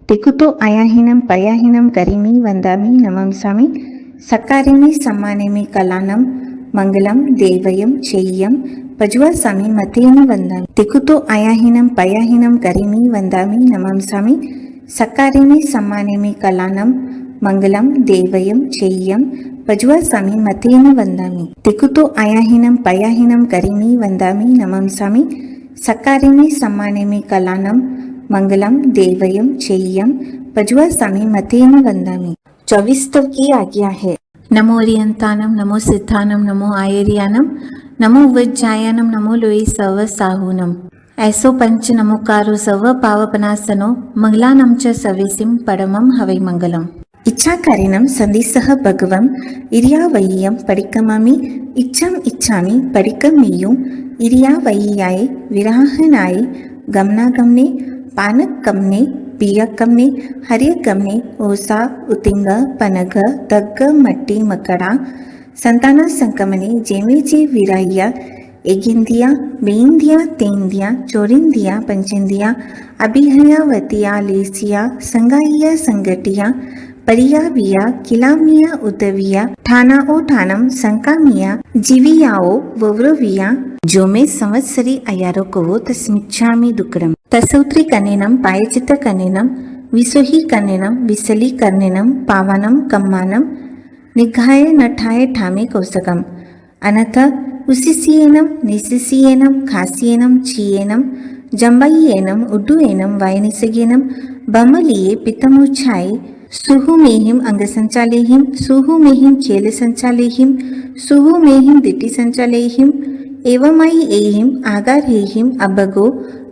टिकुतो अयाहिनं पयाहिनं करिमि वन्दामि नमंसामि सकारिमि सम्मानिमि कलानं मङ्गलं देवयं चेय्यं पज्वासामि मतेन वन्दामि टिकुतो अयाहिनं पयाहिनं करिमि वन्दामि नमंसामि सकारिमि सम्मानिमि कलानं मङ्गलं देवयं चेय्यं पज्वासामि मतेन वन्दामि टिकुतो अयाहिनं पयाहिनं करिमि वन्दामि नमंसामि सकारिमि सम्मानिमि कलानं मंगलम देवयम चेय्यम पज्वासामि मतेन वंदामि। 24 की आज्ञा है। नमो अरिहंतानम, नमो सिद्धानम, नमो आयर्यानम, नमो वज्जायानम, नमो लोई सव साहूनम। ऐसो पंच नमोकारो सव पावपनासनो मंगलानम च सवेसिम परमम हवै मंगलम। इच्छाकारिणं संदिसह भगवम इरियावय्यं पडिकममि इच्छम इच्छामि पडिकमियुं इरियावय्याय विराहनाय गमनागमने पानकमने पियकमने हरियकमने ओसा उतिंग पनघ तग्ग मट्टी मकड़ा संतान संकमने जेमेजे विराह्य एगिंदिया बेंदिया तेंदिया चोरिंदिया पंचिंदिया अभिहयावतिया लेसिया संगाइया संगटिया परिया विया किलामिया उतविया ठाना ओ ठानम संकामिया जीवियाओ वव्रविया जो में संवत्सरी अयारो को तस्मिच्छामि दुक्रम तसौत्री कनेनम पायचित कनेनम विसोही कनेनम विसली कनेनम पावनम कम्मानम निघाय नठाय ठामे कौसकम अनथ उसिसियेनम निसिसियेनम खासियेनम चीयेनम जंबाइयेनम उड्डुयेनम वायनिसगेनम बमलिये पितमुच्छाय सुहुमेहिम अंगसंचालेहिम सुहुमेहिम खेल संचालेहिम सुहुमेहिम दिटी संचालेहिम एवमाई एहिम आगारहेहिम अबगो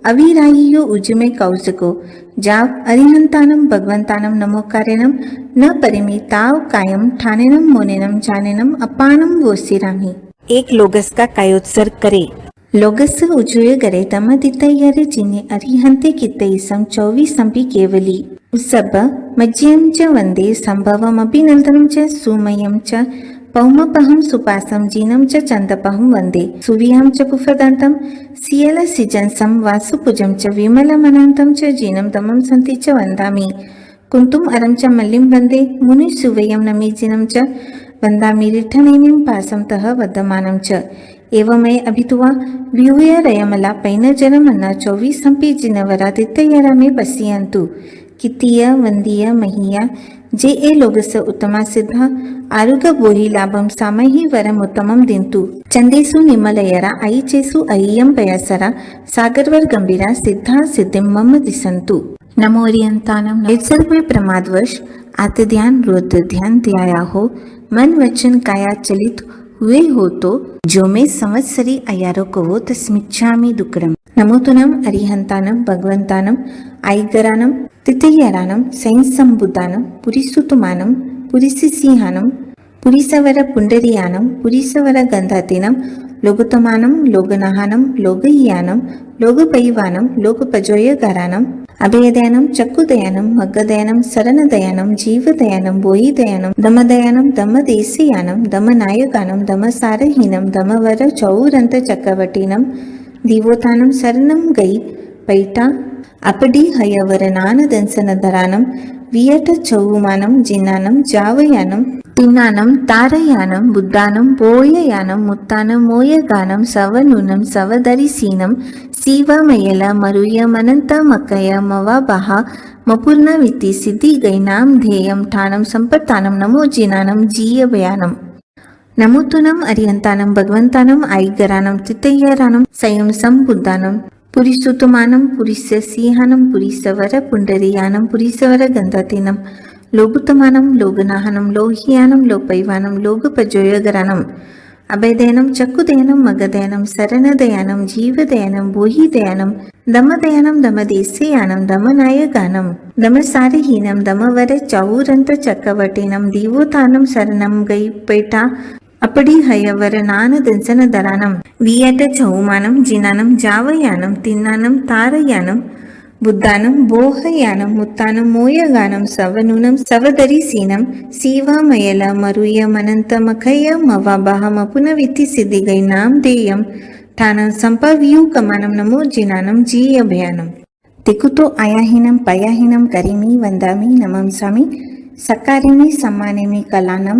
अविराहियो उजमे कौसको जाव अरिहंतानम भगवंतानम नमोकारेनम न परिमिताव कायम ठानेनम मोनेनम जानेनम अपानम वोसिरामी। एक लोगस का कायोत्सर्ग करे। लोगस उजुय गरे तम दितयरे जिने अरिहंते कितईसम 24 संपी केवली उसब मज्यं च वंदे संभवम अभिनंदनं च सुमयं च पौमपहं सुपासं जीनं च चंदपहं वंदे सुविहं च पुफदंतं सियल सिजंसं वासुपुजं च विमलमनंतं च जीनं दमं सन्ति च वंदामि कुंतुम अरं च मल्लिं वंदे मुनिसुवयं नमीजिनं च वंदामि रिठनेमिं पासं तः वदमानं च एवमय अभितुवा व्यूय रयमला पैनजनमन्ना 24 संपी जिनवरा दितयरमे बसियंतु कितीय वंदीय महिया जे ए लोगस उत्तमा सिद्धा आरुग बोहि लाभम सामहि वरम उत्तमम दिंतु चंदेसु निमलयरा आई चेसु अय्यम पयासरा सागरवर गंभीरा सिद्धा सिद्धिम मम दिसंतु। नमो अरिहंतानम। निर्सर्ग में प्रमादवश आत्मध्यान रुद्र ध्यान ध्याया हो मन वचन काया चलित हुए हो तो जो में संवत्सरी अयारो को वो तस्मिच्छामि दुक्रम। नमोतुनम अरिहंतानम भगवंतानम आईगरानम तिथियरानम सैंसंबुद्धानम पुरीसुतुमानम पुरीसिसिहानम पुरीसवर पुंडरियानम पुरीसवर गंधातीनम लोगतमानम लोगनाहानम लोगयानम लोगपैवानम लोगपजोयगारानम अभयदयानम चक्कुदयानम मग्गदयानम शरणदयानम जीवदयानम बोहिदयानम दमदयानम दमदेशयानम दमनायकानम दमसारहीनम दमवर चौरंत चक्रवटीनम दिवोतानम शरणम गई पैटा अपडी हयवरनान दंसनधरानम वियट चौमानम जिनानम जावयानम तिन्नानम तारयानम बुद्धानम बोययानम मुत्तानम मोयगानम सवनूनम सवदरिसीनम सीवमयला मरुयमनंत मकय मवाबह मपूर्णविति सिद्धि गैनाम ध्येयम ठानम संपत्तानम नमो जिनानम जीयवयानम। नमोतुनम अरिहंतानम भगवंतानम आईगरानम तितयरानम संयमसम बुद्धानम पुरीसुतुमानम पुरीससिहानम पुरीसवर पुंडरीयानम पुरीसवर गंधातीनम लोगुतमानम लोगनाहनम लोहियानम लोपैवानम लोगपजोयगरानम अभयदयानम चक्कुदयानम मगदयानम शरणदयानम जीवदयानम बोहिदयानम दमदयानम दमदेशयानम दमनायगानम दमसारहीनम दमवर चौरंत चक्रवटीनम दीवोतानम शरणम गई पेटा अपडी हयवर नान दंसनधरानम वियट चौमानम जिनानम जावयानम तिन्नानम तारयानम बुद्धानम बोहयानम मुत्तानम मोयगानम सवनूनम सवदरिसीनम सीवामयला मरुयमनंतमखय मवाबहमपुनविति सिद्धिगैनाम देयम ठानं संपव्यूकमानं नमो जिनानं जीयभयानं। तिकुतो आयाहीनं पयाहीनं करिमि वन्दामि नमंसामि सकारिमि सम्मानिमि कलानं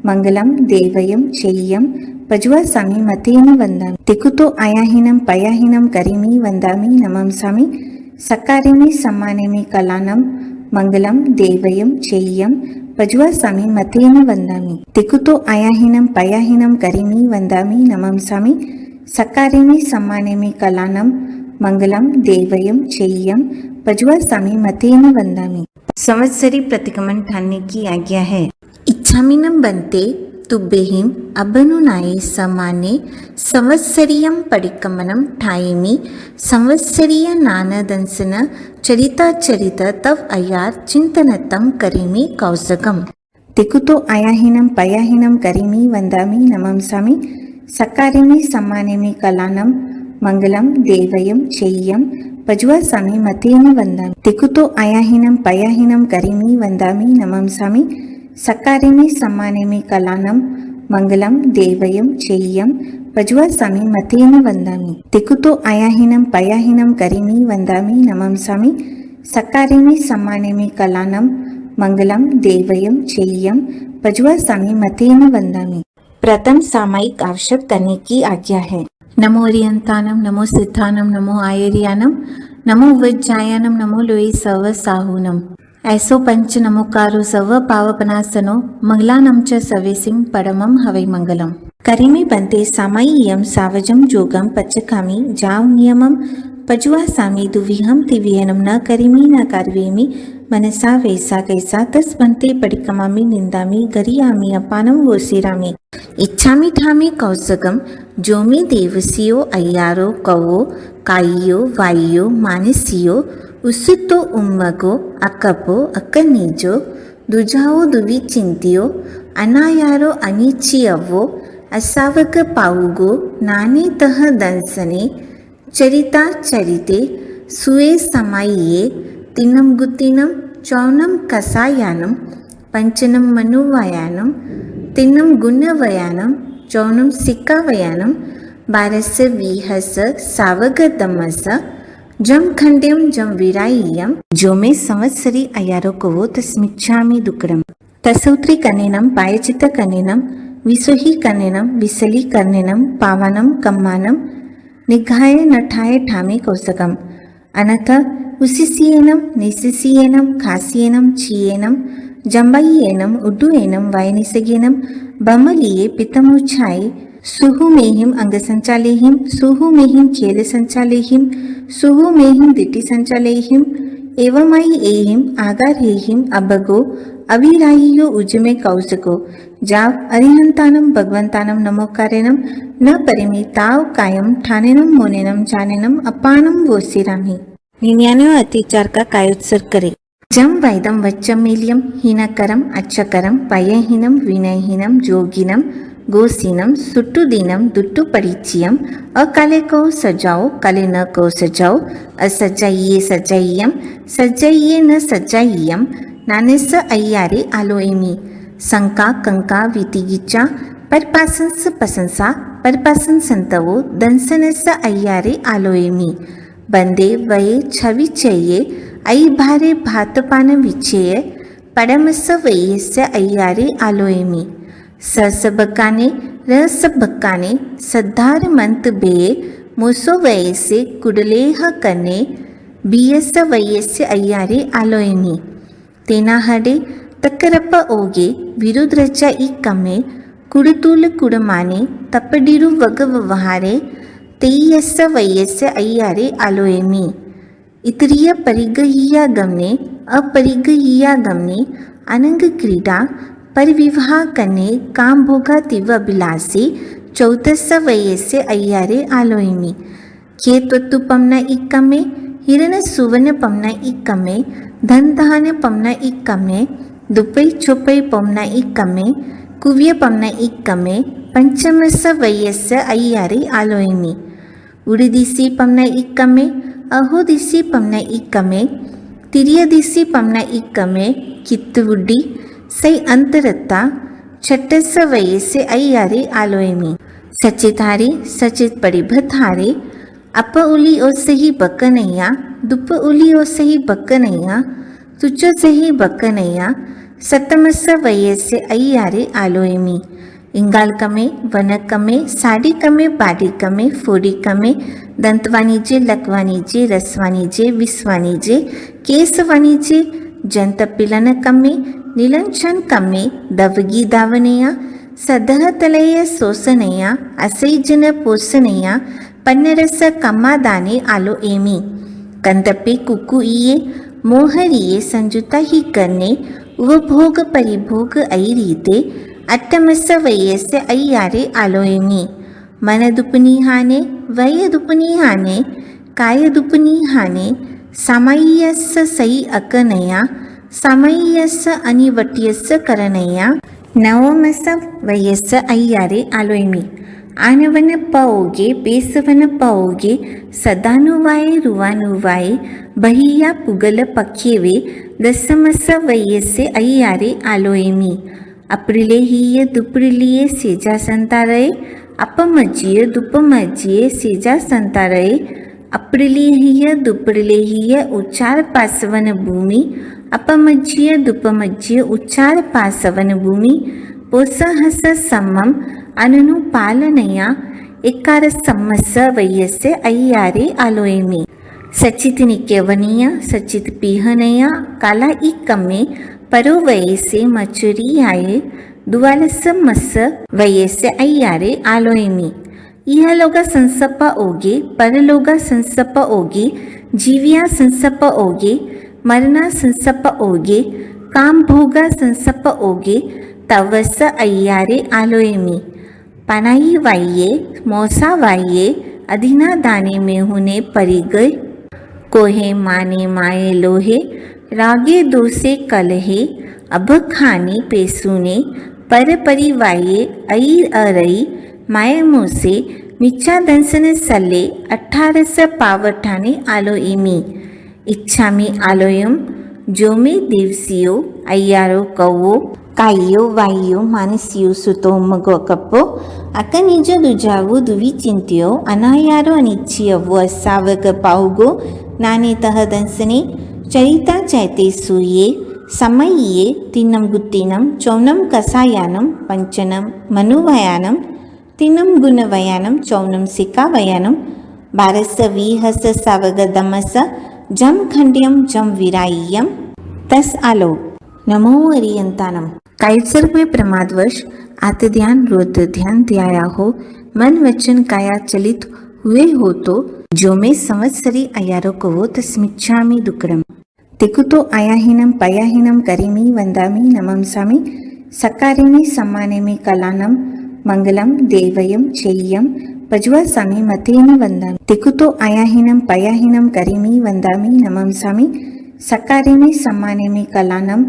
मङ्गलं देवयं चेय्यं पज्वासामि मतेन वन्दामि तिकुतो आयाहीनं पयाहीनं करिमि वन्दामि नमंसामि सकारिमि सम्मानिमि कलानं मङ्गलं देवयं चेय्यं पज्वासामि मतेन वन्दामि तिकुतो आयाहीनं पयाहीनं करिमि वन्दामि नमंसामि सकारिमि सम्मानिमि कलानं मंगलम देवयम चेय्यम पज्वासामि मतेन वंदामि। संवत्सरी प्रतिगमन ठानने की आज्ञा है। इच्छामिनं बन्ते तुभ्येहिं अबनुनाये समाने संवत्सरीयं परिकमनं ठायेमि संवत्सरीय नानदंसन चरिताचरित तव अयार चिंतनतं करिमि कौसगम तिकुतो आयाहीनं पयाहीनं करिमि वंदामि नमंसामि सकारिमि सम्मानिमि कलानं मंगलम देवयं चेय्यं पज्वासामि मतेन वंदामि तिकुतो आयाहीनं पयाहीनं करिमि वंदामि नमंसामि सकारिमि सम्मानिमि कलानं मंगलम देवयं चेय्यं पज्वासामि मतेन वंदामि तिकुतो आयाहीनं पयाहीनं करिमि वंदामि नमंसामि सकारिमि सम्मानिमि कलानं मंगलम देवयं चेय्यं पज्वासामि मतेन वंदामि। प्रथम सामायिक आवश्यक करने की आज्ञा है। नमो ओरियंतानम नमो सिद्धानम नमो आयरियानम नमो वज्जायानम नमो लोई सव साहूनम ऐसो पंच नमोकारो सव पावपनासनो मंगलानम च सवेसिं परमं हवै मंगलम करिमि बन्ते सामय्यं सावजं जोगं पच्चकामि जाव नियमं पज्वासामि दुविहं तिविहनं न करिमि न कार्वेमि मनसा वैसा कैसा तस् बन्ते पडिकमामि निन्दामि गरियामि अपानं वोसिरामि इच्छामि ठामि कौसगम जोमि देवसियो अय्यारो कवो काइयो वाइयो मानसियो उसितो उम्मगो अकपो अकनीजो दुजाओ दुवि चिंतियो अनायारो अनिचियवो असावक पाउगो नाने तह दंसने चरिता चरिते सुए समाइये तिन्नम गुतिनम चौनम कसायानम पंचनम मनुवायानम तिन्नम गुणवयानम चौनम सिक्कावयानम बारस विहस सावगतमस जम खंड्यम जम विराय्यम जो में संवत्सरी अयारो को तस्मिच्छामि दुक्कडम तसौत्री कनेनम पायचित कनेनम विसुहि कनेनम विसली कनेनम पावनम कम्मानम निघाय नठाय ठामे कौसकम अनथ उसिसियेनम निसिसियेनम खासियेनम चीयेनम जम्बयेनम उड्डुयेनम वायनिसगेनम बमलिये पितमुच्छाय सुहुमेहिम अंगसंचालेहिम सुहुमेहिम खेल संचालेहिम सुहुमेहिम दिट्टि संचालेहिम एवमाई एहिम आगारहेहिम अबगो अभिराहियो उजमे कौसको जाव अरिहंतानम भगवंतानम नमोकारेनम न परिमि ताव कायम ठानेनम मोनेनम जानेनम अपानम वोसिरामि 99 अतिचार का कायोत्सर्ग करे। जम वैदम वच्चमेलियम हीनकरम अच्छकरम पयहीनम विनयहीनम जोगिनम गोसीनम सुट्टुदीनम दुट्टु परिचियम अकाले को सजाओ काले न को सजाओ असजाइये सजाइयम सजाइये न सजाइयम नानेस अय्यारे आलोएमी संका कंका वितिगिचा परपासंस पसंसा परपासन संतवो दंसनस अय्यारे आलोएमी बंदे वये छविचये ऐ भारे भातपान विचेय पडमस वयस्य अय्यारे आलोएमी ससबकाने रसबकाने सद्धार मंत बेये मोसो वयसे कुडलेह कने बियस वयस्य अय्यारे आलोएमी तेना हडे तकरप ओगे विरुद्रच ई कमे कुडतूल कुडमाने तपडिरु वगवहारे तेयस वयस्य अय्यारे आलोएमी इतरिय परिगहिया गमने अपरिगहिया गमने अनंग क्रीडा परिविवाह कने काम भोगा तिव अभिलाषी चौतस वयस्य अय्यारे आलोएमी खेत्वत्तु पमना इक्कमे हिरण सुवन पमना इक्कमे धन धान्य पमना इक्कमे दुपै चोपै पमना इक्कमे कुव्य पमना इक्कमे पंचमस वयस्य अय्यारे आलोएमी उड़दिसी पमना इक्कमे अहोदिसी पमना इक्कमे तिरियदिसी पमना इक्कमे कित्तुवुड्डी सै अंतरत्ता छट्टस वयस्य अय्यारे आलोएमी सचितारे सचित परिभथारे अप उली ओसही बकनैया दुप उलियोसहि बक्कनय्या तुच्चोसहि बक्कनय्या सतमस्स वयस्य अय्यारे आलोयमी इंगालकमे वनकमे साडिकमे बाडिकमे फोडिकमे दंतवाणिजे लकवाणिजे रसवाणिजे विस्वाणिजे केसवाणिजे जंतपिलनकमे निलंचनकमे दवगी दावनेया सदहतलय सोसनेय असैजन पोसनेय पन्नरस कम्मादाने आलो एमी कंदपे कुकुइये मोहरिये संजुता ही करने उपभोग परिभोग ऐरीते अट्टमस्स वयस्य अय्यारे आलोएमी मनदुपनी हाने वयदुपनी हाने कायदुपनी हाने समय्यस्स सई अकनया समय्यस्स अनिवट्यस्स करनया नवमस्स वयस्स अय्यारे आलोएमी आनवन पओगे बेसवन पओगे सदानुवाये रुवानुवाये बहिया पुगल पक्येवे दसमस्स वयस्से अय्यारे आलोएमी अप्रिले हिय दुप्रिलिये सेजा संतारये अपमज्जिय दुपमज्जिये सेजा संतारये अप्रिले हिय दुप्रिले हिय उच्चार पासवन भूमि अपमज्जिय दुपमज्जिय उच्चार पासवन भूमि पोसहस सम्मम अननु पालनया एकार सम्मस्स वयस्य अय्यारे आलोएमी सचित निक्यवनीय सचित पीहनया काला इकमे परो वयसे मचुरियाये दुवालस मस्स वयस्य अय्यारे आलोएमी इह लोगा संसप ओगे परलोगा संसप ओगे जीविया संसप ओगे मरना संसप ओगे काम भोगा संसप ओगे तवस अय्यारे आलोएमी पनाई वाइये मौसा वाइये अधिना दाने में हुने परी गए कोहे माने माए लोहे रागे दोसे कलहे अब खाने पेसूने पर परिवाये अई अरई माए मोसे मिच्छा दंसन सल्ले 18 पावठाने आलो इमी इच्छामी आलोयम जो में दिवसियो अय्यारो कवो कायो वायो मानसियो सुतो मगो कप्पो अकनिज दुजावो दुवी चिंतियो अनायारो अनिच्छियवो असावक पाउगो नाने तह दंसने चरिता चैते सूये समये तिन्नम गुत्तिनम चौनम कसायानम पंचनम मनुवयानम तिन्नम गुणवयानम चौनम सिकावयानम बारस वीहस सावगदमस जम खंड्यम जम विराय्यम तस आलो नमो अरियंतानम। कायसर में प्रमादवश आत्म ध्यान रुद्र ध्यान ध्याया हो मन वचन काया चलित हुए हो तो जो में संवत्सरी अयारो कवो तस्मिच्छामि दुक्कडम तिकुतो आयाहीनम पयाहीनम करिमी वंदामि नमंसामि सकारिमी सम्मानिमी कलानम मंगलम देवयम चेय्यम पज्वासामि मतेन वंदामि तिकुतो आयाहीनम पयाहीनम करिमी वंदामि नमंसामि सकारिमी सम्मानिमी कलानम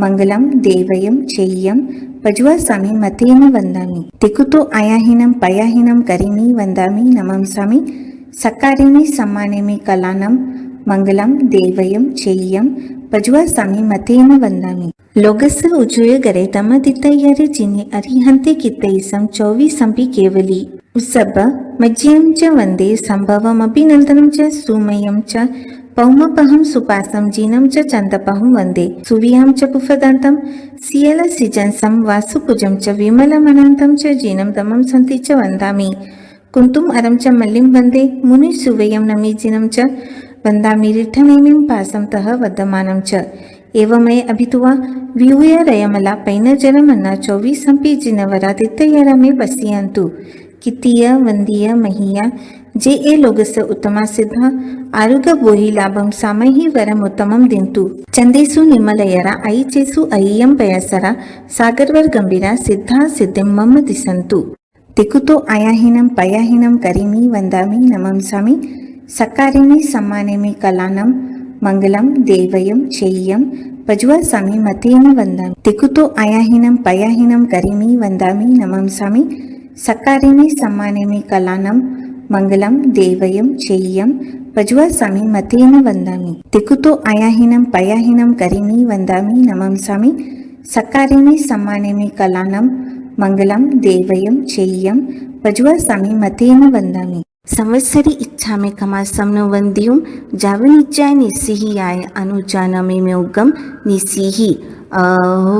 मंगलम देवयम चेय्यम पज्वासामि मतेन वंदामि तिकुतो आयाहीनम पयाहीनम करिमी वंदामि नमंसामि सकारिमी सम्मानिमी कलानम मंगलम देवयम चेय्यम पज्वासामि मतेन वंदामि लोगस उजुय गरे तमदितयरे जिने अरिहंते कितैसम 24 केवली उसब मज्यम च वंदे संभवम अभिनंदनम च सुमयम च पौमपहम सुपासम जीनम च चंदपहम वंदे सुविहम च पुफदंतम सियल सिजंसम वासुपुजम च विमलमनंतम च जीनम दमम संति च वंदामि कुंतुम अरम च मल्लिम वंदे मुनि सुवयम नमीजिनम च वंदामि रिठनेमिं पासम तह वदमानं च एवमय अभितुवा व्यूय रयमला पैनजरमन्ना 24 जिनवरादित्ययरमे बसियंतु कितीय वंदीय महिया जे ए लोगस उत्तमा सिद्ध आरुग बोहि लाभम सामहि वरम उत्तमम दिंतु चंदेसु निमलयरा ऐचेसु अय्यम पयसरा सागरवर गंभीरा सिद्धा सिद्धिम मम दिसंतु तिकुतो आयाहीनम पयाहीनम करिमी वंदामि नमंसामि सकारिमी सम्मानिमी कलानम मंगलम देवयम चेय्यम पज्वासामि मतेन वंदामि तिकुतो आयाहीनम पयाहीनम करिमी वंदामि नमंसामि सकारिमी सम्मानिमी कलानम मंगलम देवयम चेय्यम पज्वासामि मतेन वंदामि तिकुतो आयाहीनम पयाहीनम करिमी वंदामि नमंसामि सकारिमी सम्मानिमी कलानम मंगलम देवयम चेय्यम पज्वासामि मतेन वंदामि संवत्सरी इच्छा में खमासमनो वंदियुम जावनिच्चाय निस्सिहियाय अनुजानमेम्योगम निस्सिहि अहो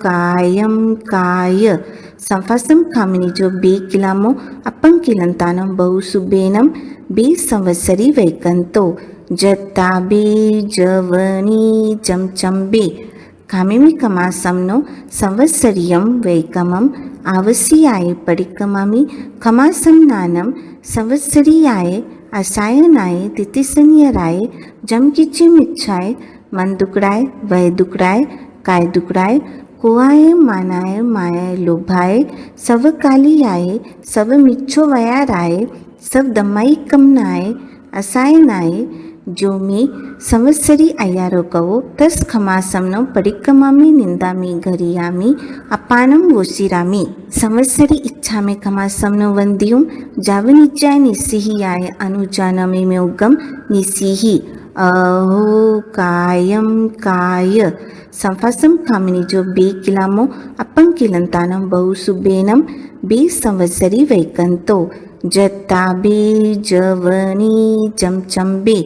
कायम काय संफासम खामिनिजो बे किलामो अपन किलंतानम बहुसुबेनम बे संवत्सरी वैकंतो जत्ता बे जवनी चमचंबे खामिमी खमासमनो संवत्सरियम वैकमम आवसियाय परिक्रमामि खमासमनानम संवत्सरीयाय असायनाय तिथिसनियराय जमकिचिमिच्छाय मन दुकड़ाय वह दुकड़ाय काय दुकड़ाय कुआय मानाय मायाय लोभाय सव कालियाय सव मिच्छो वयाराय सब दमाई कमनाय असायनाय जो मी संवत्सरी अय्यारो कवो तस खमासमनो परिक्रमामि निंदामि घरियामि अपानम वोसिरामि संवत्सरी इच्छा में खमासमनो वंदियुम जावनिच्चाय निस्सिहियाय अनुजानमेम्योगम निस्सिहि अहो कायम काय संफासम खामिनिजो बे किलामो अपन किलंतानम बहुसुबेनम बे संवत्सरी वैकंतो जत्ता बे जवनी चमचंबे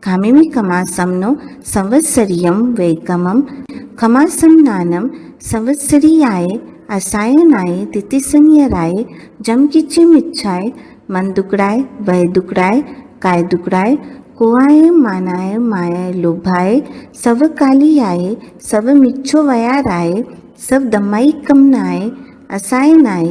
खामिमी खमासमनो संवत्सरियम वैकमम खमासमनानम संवत्सरीयाय असायनाय तिथिसनियराय जमकिचिमिच्छाय मन दुकड़ाय वह दुकड़ाय काय दुकड़ाय कुआय मानाय मायाय लोभाय सव कालियाय सव मिच्छो वयाराय सब दमाई कमनाय असायनाय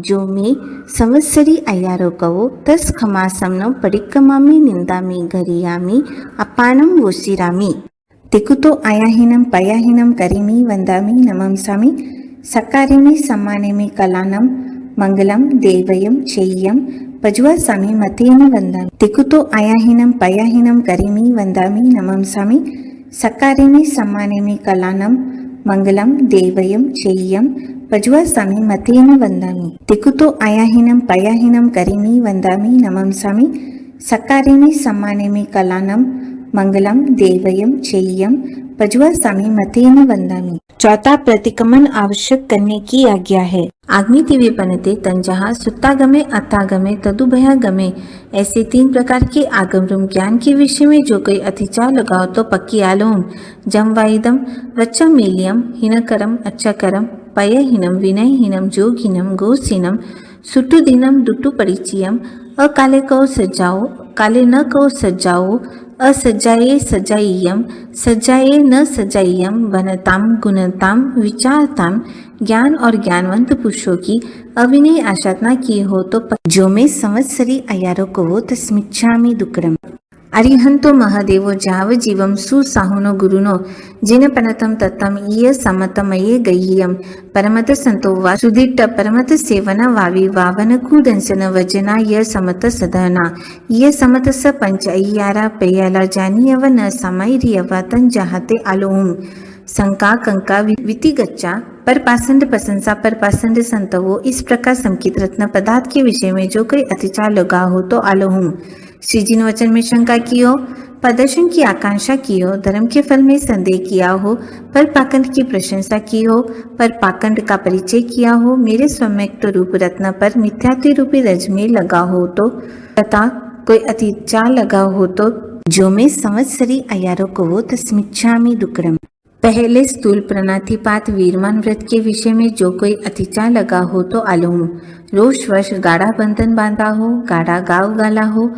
जो मी संवत्सरी अय्यारो कवो तस खमासमनो परिक्रमामि निंदामि घरियामि अपानम वोसिरामि तिकुतो आयाहीनम पयाहीनम करिमि वंदामि नमंसामि सकारिमि सम्मानिमि कलानम मंगलम देवयम चेय्यम पजुवासामि मतेन वंदामि तिकुतो आयाहीनम पयाहीनम करिमि वंदामि नमंसामि सकारिमि सम्मानिमि कलानम मंगलम देवयम चेय्यम पजुवासामि मतेन वंदामि तिकुतो आयाहीनम पयाहीनम करिमि वंदामि नमंसामि सकारिमि सम्मानिमि कलानम मंगलम देवयम चेय्यम पजुवासामि मतेन वंदामि। चौथा प्रतिक्रमण आवश्यक करने की आज्ञा है। आग्निति विपणते तंजहा सुत्तागमे अत्तागमे तदुभयागमे ऐसे 3 प्रकार के आगमरूम ज्ञान के विषय में जो कोई अतिचार लगाओ तो पक्की आलोम जमवाइदम वच्चमेलियम हिनकरम अच्छकरम पयहीनम विनयहीनम जोगहीनम गोसीनम सुटुदिनम दुटु परिचयम अकाले कहो सज्जाओ काले न कहो सज्जाओ असज्जाये सज्जाइयम सज्जाये न सज्जाइयम वनताम गुणताम विचारताम ज्ञान और ज्ञानवंत पुरुषों की अविनय आशातना की हो तो जो में संवत्सरी अय्यारो को वो तस्मिच्छामि दुक्कड़म अरिहंतो महादेवो जाव जीवम सुसाहुनो गुरुनो जिन पनतम तत्तम इय समतमये गह्यम परमत संतो वा सुदिट्ट परमत सेवन वावी वावन कूदंसन वजना य समत सदना य समत स पंच अय्यारा पेयला जानियव न समैरियव तन जहाते आलोम संका कंका वितिगच्चा पर पासंड प्रशंसा पर पासंड संतवो इस प्रकार संकित रत्न पदार्थ के विषय में जो कोई अतिचार लगा हो तो आलोहूं श्रीजी ने वचन में शंका की हो प्रदर्शन की आकांक्षा की हो धर्म के फल में संदेह किया हो पर पाखंड की प्रशंसा की हो पर पाखंड का परिचय किया हो मेरे सम्यक्त रूप रत्न पर मिथ्यात्व रूपी रज में लगा हो तो तथा कोई अतिचार लगा हो तो जो में संवत्सरी अय्यारो को वो तस्मिच्छामि दुक्कड़म। पहले स्थूल प्रणातिपात वीरमान व्रत के विषय में जो कोई अतिचार लगा हो तो आलोम रोष वर्ष गाढ़ा बंधन बांधा हो गाढ़ा गाव गाला हो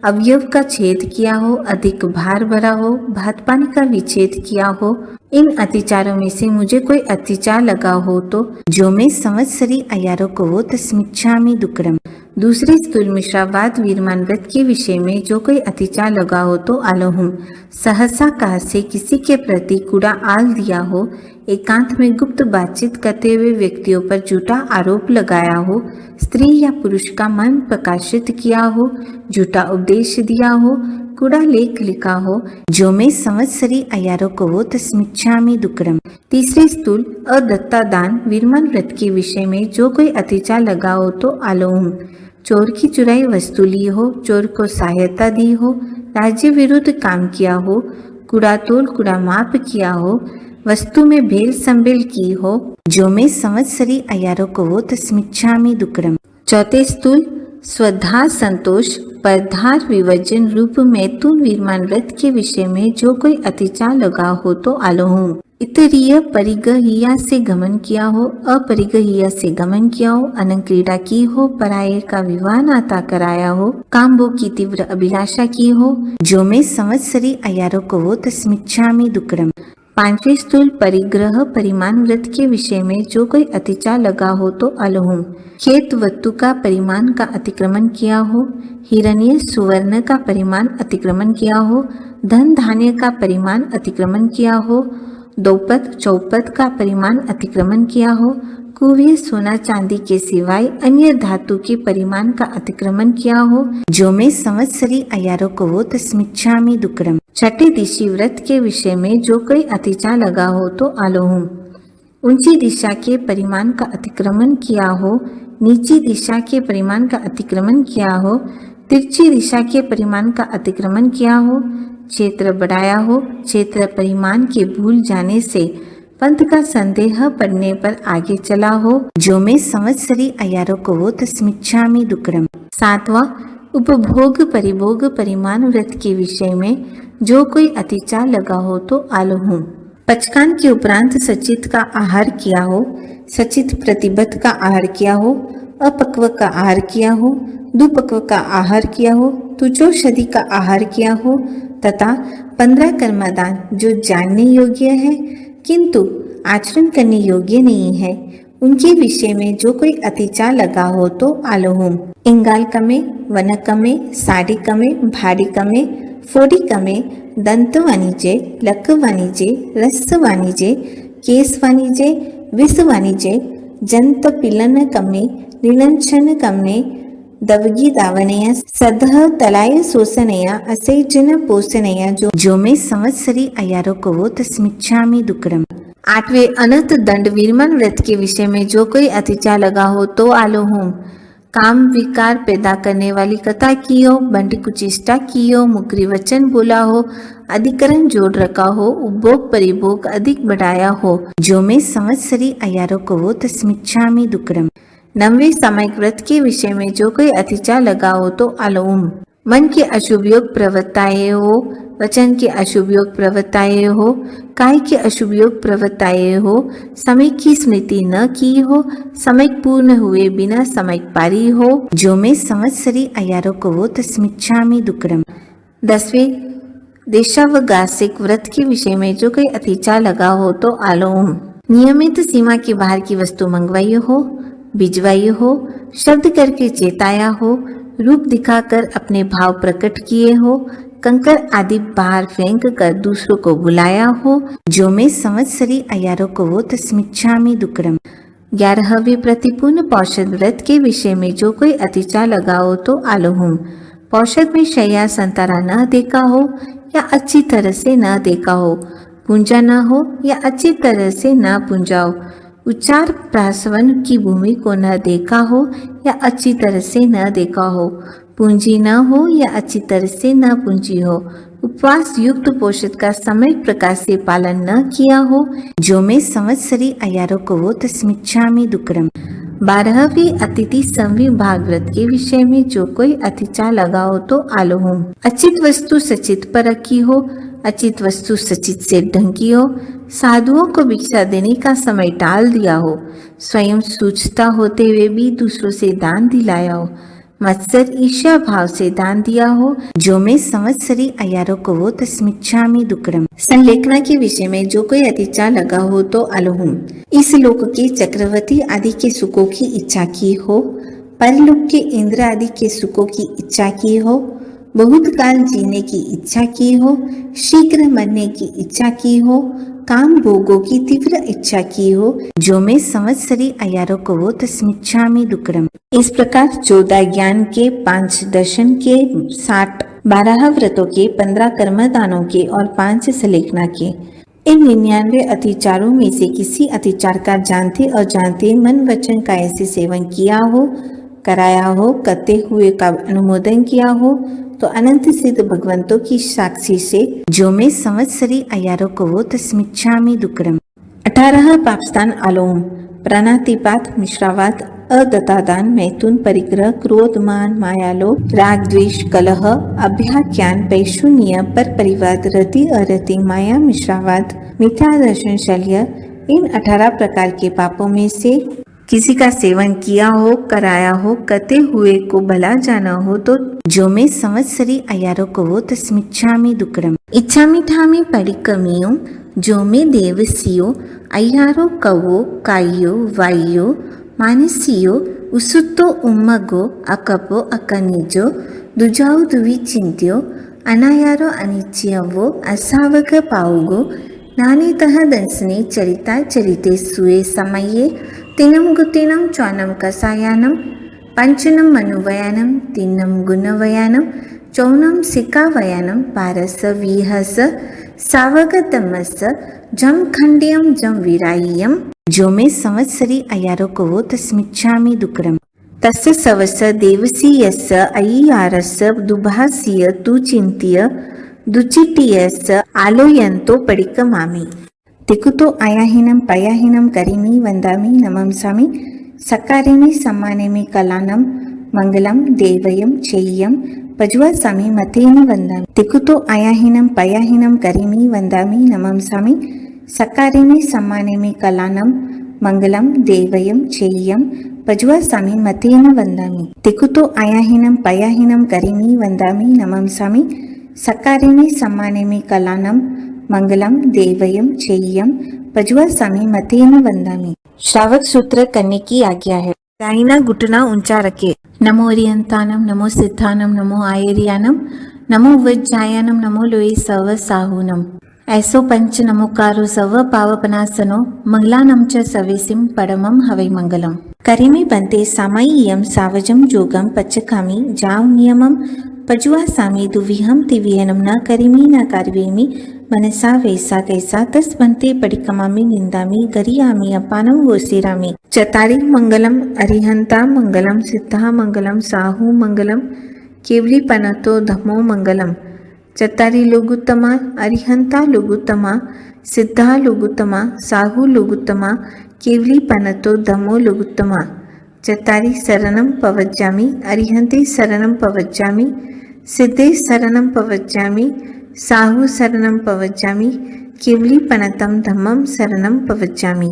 अवयव का छेद किया हो अधिक भार भरा हो भात पानी का विच्छेद किया हो इन अतिचारों में से मुझे कोई अतिचार लगा हो तो जो में संवत्सरी अय्यारो को वो तस्मिच्छामि दुक्कड़म। दूसरे स्थूल मिश्रावाद वीरमान व्रत के विषय में जो कोई अतिचार लगा हो तो आलोहूं सहसा कहा से किसी के प्रति कूड़ा आल दिया हो एकांत में गुप्त बातचीत करते हुए व्यक्तियों पर झूठा आरोप लगाया हो स्त्री या पुरुष का मन प्रकाशित किया हो झूठा उपदेश दिया हो कूड़ा लेख लिखा हो जो में संवत्सरी अय्यारो को वो तस्मिच्छामि दुक्कड़म। तीसरे स्थूल अदत्ता दान वीरमान व्रत के विषय में जो कोई अतिचार लगा हो तो आलोहूं चोर की चुराई वस्तु ली हो चोर को सहायता दी हो राज्य विरुद्ध काम किया हो कूड़ा तोल कूड़ा माप किया हो वस्तु में भेल संबेल की हो जो में संवत्सरी अय्यारो को वो तस्मिच्छामि दुक्कड़म। चौथे स्थूल स्वधा संतोष परधार विवर्जन रूप मैथुन विरमान व्रत के विषय में जो कोई अतिचार लगा हो तो आलो हूँ। इतरीय परिगहिया से गमन किया हो, अपरिगहिया से गमन किया हो, अनंग क्रीड़ा की हो, पराये का विवाह नाता कराया हो, काम भोग की तीव्र अभिलाषा की हो, जो में संवत्सरी अयारो को हो तस्मिच्छामि दुक्कड़म। पांचवें स्थूल परिग्रह परिमाण व्रत के विषय में जो कोई अतिचार लगा हो तो अलहुम। खेत वस्तु का परिमाण का अतिक्रमण किया हो, हिरण्य सुवर्ण का परिमाण अतिक्रमण किया हो, धन धान्य का परिमाण अतिक्रमण किया हो, दोपत चौपत का परिमाण अतिक्रमण किया हो, कुव्य सोना चांदी के सिवाय अन्य धातु के परिमाण का अतिक्रमण किया हो, जो में संवत्सरी अयारो को हो तस्मिच्छामि दुक्कड़म। छठे दिशी व्रत के विषय में जो कोई अतिचार लगा हो तो आलोहुम। ऊंची दिशा के परिमाण का अतिक्रमण किया हो, नीची दिशा के परिमाण का अतिक्रमण किया हो, तिरछी दिशा के परिमाण का अतिक्रमण किया हो, क्षेत्र बढ़ाया हो, क्षेत्र परिमाण के भूल जाने से पंथ का संदेह पड़ने पर आगे चला हो, जो में संवत्सरी अयारो को हो तस्मिच्छामि दुक्कड़म। सातवां उपभोग परिभोग परिमाण व्रत के विषय में जो कोई अतिचार लगा हो तो आलोहुम। पचकान के उपरांत सचित का आहार किया हो, सचित प्रतिबद्ध का आहार किया हो, अपक्व का आहार किया हो, दुपक्व का आहार किया हो, तुचोषधि का आहार किया हो तथा 15 कर्मदान जो जानने योग्य है किंतु आचरण करने योग्य नहीं है, उनके विषय में जो कोई अतिचार लगा हो तो आलोहुम। इंगाल कमे, वन कमे, साड़ी कमे, भाड़ी कमे, फोड़ी कमे, दंत वाणिज्य, लक वाणिज्य, रस वाणिज्य, केस वाणिज्य, विष वाणिज्य, जंत पिलन कमे, निलंचन कमे, दवगी दावनया, सदह तलाय सोसनया, असेजन पोसनया, जो में संवत्सरी अयारो को हो तस्मिच्छामि दुक्कड़म। आठवें अनंत दंड विरमण व्रत के विषय में जो कोई अतिचार लगा हो तो आलोहुम। काम विकार पैदा करने वाली कथा की हो, बंडी कुचेष्टा की हो, मुकरी वचन बोला हो, अधिकरण जोड़ रखा हो, उपभोग परिभोग अधिक बढ़ाया हो, जो में संवत्सरी अयारो को हो तस्मिच्छामि दुक्कड़म। नववें सामयिक व्रत के विषय में जो कोई अतिचार लगा हो तो आलोहुम। मन के अशुभ योग प्रवृत्ताएं हो, वचन के अशुभ योग प्रवृत्ताएं हो, काय के अशुभ योग प्रवृत्ताएं हो, समय की स्मृति न की हो, समय पूर्ण हुए बिना समय पारी हो, जो में संवत्सरी अयारो को हो तस्मिच्छामि दुक्कड़म। 10वें देशावगासिक व्रत के विषय में जो कोई अतिचार लगा हो तो आलोहुम। नियमित सीमा के बाहर की वस्तु मंगवाई हो, भिजवाई हो, शब्द करके चेताया हो, रूप दिखाकर अपने भाव प्रकट किए हो, कंकर आदि बाहर फेंक कर दूसरों को बुलाया हो, जो में संवत्सरी अयारो को हो तस्मिच्छामि दुक्कड़म। 11वें प्रतिपूर्ण पौषध व्रत के विषय में जो कोई अतिचार लगा हो तो आलोहुम। पौषध में शैया संतारा न देखा हो या अच्छी तरह से न देखा हो, पूंजा न हो या अच्छी तरह से न पूंजाओ, उच्चार प्रासवन की भूमि को न देखा हो या अच्छी तरह से न देखा हो, पूंजी न हो या अच्छी तरह से न पूंजी हो, उपवास युक्त पोषण का समय प्रकार से पालन न किया हो, जो में संवत्सरी अयारो को हो तस्मिच्छामि दुक्कड़म। 12वें अतिथि संविभाग व्रत के विषय में जो कोई अतिचार लगा हो तो आलोहुम। अचित वस्तु सचित पर रखी हो, अचित वस्तु सचित से ढंकी हो, साधुओं को भिक्षा देने का समय टाल दिया हो, स्वयं सूझता होते हुए भी दूसरों से दान दिलाया हो, मत्सर ईर्ष्या भाव से दान दिया हो, जो में संवत्सरी अयारो को हो तस्मिच्छामि दुक्कड़म। संलेखना के विषय में जो कोई अतिचार लगा हो तो आलोहुम। इस लोक के चक्रवर्ती आदि के सुखों की इच्छा की हो, परलोक के इंद्र आदि के सुखों की इच्छा की हो, बहुत काल जीने की इच्छा की हो, शीघ्र मरने की इच्छा की हो, काम भोगों की तीव्र इच्छा की हो, जो में संवत्सरी अयारो को हो तस्मिच्छामि दुक्कड़म। इस प्रकार 14 ज्ञान के, 5 दर्शन के, 60 12 व्रतों के, 15 कर्मदानों के और 5 सलेखना के, इन 99 अतिचारों में से किसी अतिचार का जानते अजानते मन वचन का ऐसे सेवन किया हो, कराया हो, करते हुए का अनुमोदन किया हो तो अनंत सिद्ध भगवंतों की साक्षी से, जो में संवत्सरी अयारो को हो तस्मिच्छामि दुक्कड़म। 18 पापस्थान आलोहुम। प्राणातिपात, मिश्रावात, अदतादान, मैथुन, परिग्रह, क्रोध, मान, मायालोभ, राग, द्वेष, कलह, अभ्याज्ञान, पैशून्य, पर परिवाद, रति, अरति, माया, मिश्रावाद, मिथ्या दर्शन, शल्य, इन 18 प्रकार के पापों में से किसी का सेवन किया हो, कराया हो, करते हुए को भला जाना हो तो जो मैं संवत्सरी अयारो कवो तस्मिच्छामि दुक्कड़म। इच्छामि ठामि पडिक्कमियो जो मैं देवसियो अय्यारो कवो कायो वायो मानसियो उसुत्तो उम्मगो अकपो अकनिजो दुजाउ दुवि चिंत्यो अनायारो अनिच्यवो असावक पाउगो नानीतः दंसने चरिता चरिते सुए समये तिन्नं गुतिनं चौनं कसायानं पंचनं मनुवयानं तिन्नं गुणवयानं चौनं सिकावयानं पारस विहस सावगतमस जम खंडियम जम विराय्यम जो मैं संवत्सरी अयारो कवो तस्मिच्छामि दुक्कड़म। तस्य सवस देवसी यस्य अय्यारस दुभासीय तु चिंत्य दुचिटियस आलोयंतो पडिक्कमामि। तिकुतो आयाहीनं पयाहीनं करिमि वंदामि नमंसामि सकारिमि सम्मानिमि कलानं मंगलं देवयं चेय्यं पज्वासामि मतेन वंदामि। तिकुतो आयाहीनं पयाहीनं करिमि वंदामि नमंसामि सकारिमि सम्मानिमि कलानं मंगलं देवयं चेय्यं पज्वासामि मतेन वंदामि। तिकुतो आयाहीनं पयाहीनं करिमि वंदामि नमंसामि सकारिमि सम्मानिमि कलानं मंगलम देवयम चेय्यम पज्वासामि मतेन वंदामि। श्रावक सूत्र करने की आज्ञा है। दाहिना घुटना ऊंचा रखे। नमो अरिहंतानम, नमो सिद्धानम, नमो आयर्यानम, नमो वज्जायानम, नमो लोये सव साहूनम। ऐसो पंच नमोकारो सव पावपनासनो मंगलानम च सवेसिम परमम हवै मंगलम। करिमि बंते सामय्यम सावजम जोगम पच्चकामि जाव नियमम पज्वासामि दुविहम तिविहनम न करिमि न कार्वेमि मनसा वैसा कैसा तस बनते पडिक्कमामि निंदामि गरियामि अपानं वोसिरामि। चतारी मंगलम अरिहंता मंगलम सिद्धा मंगलम साहू मंगलम केवली पनतो धमो मंगलम। चतारी लोगुत्तमा अरिहंता लोगुत्तमा सिद्धा लोगुत्तमा साहू लोगुत्तमा केवली पनतो धमो लोगुत्तमा। चतारी शरणं पवज्जामि अरिहंते शरणं पवज्जामि सिद्धे शरणं पवज्जामि साहू शरणं पवज्जामि केवली पनतम धम्मम शरणं पवज्जामि।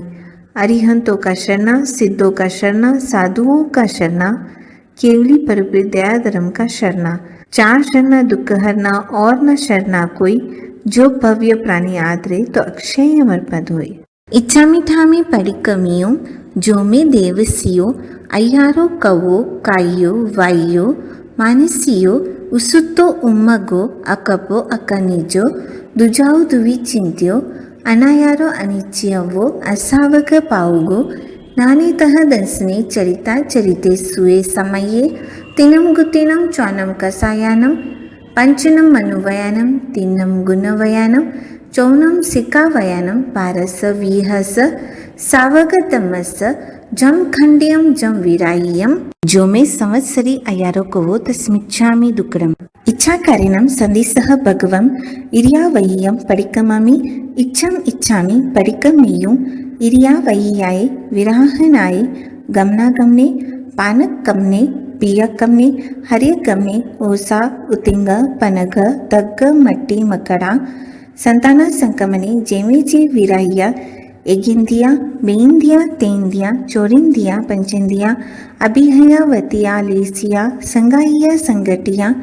अरिहंतों का शरणा, सिद्धों का शरणा, साधुओं का शरणा, केवली परविद्या धर्म का शरणा। चार शरणा दुख हरना और न शरणा कोई जो भव्य प्राणी आदरे तो अक्षय अमर पद होय। इच्छामि ठामि पडिक्कमियो जो मैं देवसियो अय्यारो कवो कायो वायो मानसियो उसुत्तो उम्मगो अकपो अकनिजो दुजाउ दुवि चिंत्यो अनायारो अनिच्यवो असावक पाउगो नानीतः दंसने चरिता चरिते सुए समये तिन्नं गुतिनं चौनं कसायानं पंचनं मनुवयानं तिन्नं गुणवयानं चौनं सिकावयानं पारस विहस सावगतमस जम खंडियम जम विराय्यम जो मैं संवत्सरी अयारो कवो तस्मिच्छामि दुक्कड़म। इच्छाकारिणं संदिसह भगवम् इर्यावय्यं पडिक्कमामि इच्छम् इच्छामि पडिक्कमेयुं इर्यावय्याय विराहनाय गमनागमने पानकमने पियकमने हर्यगमने ओसा उतिंग पनग दग्ग मट्टी मकड़ा संताना संकमने जेमेजे विराह्य एगिंदिया बेंदिया तेंदिया चोरिंदिया पंचेंदिया अभिहयावतिया लेसिया संगाइया संगटिया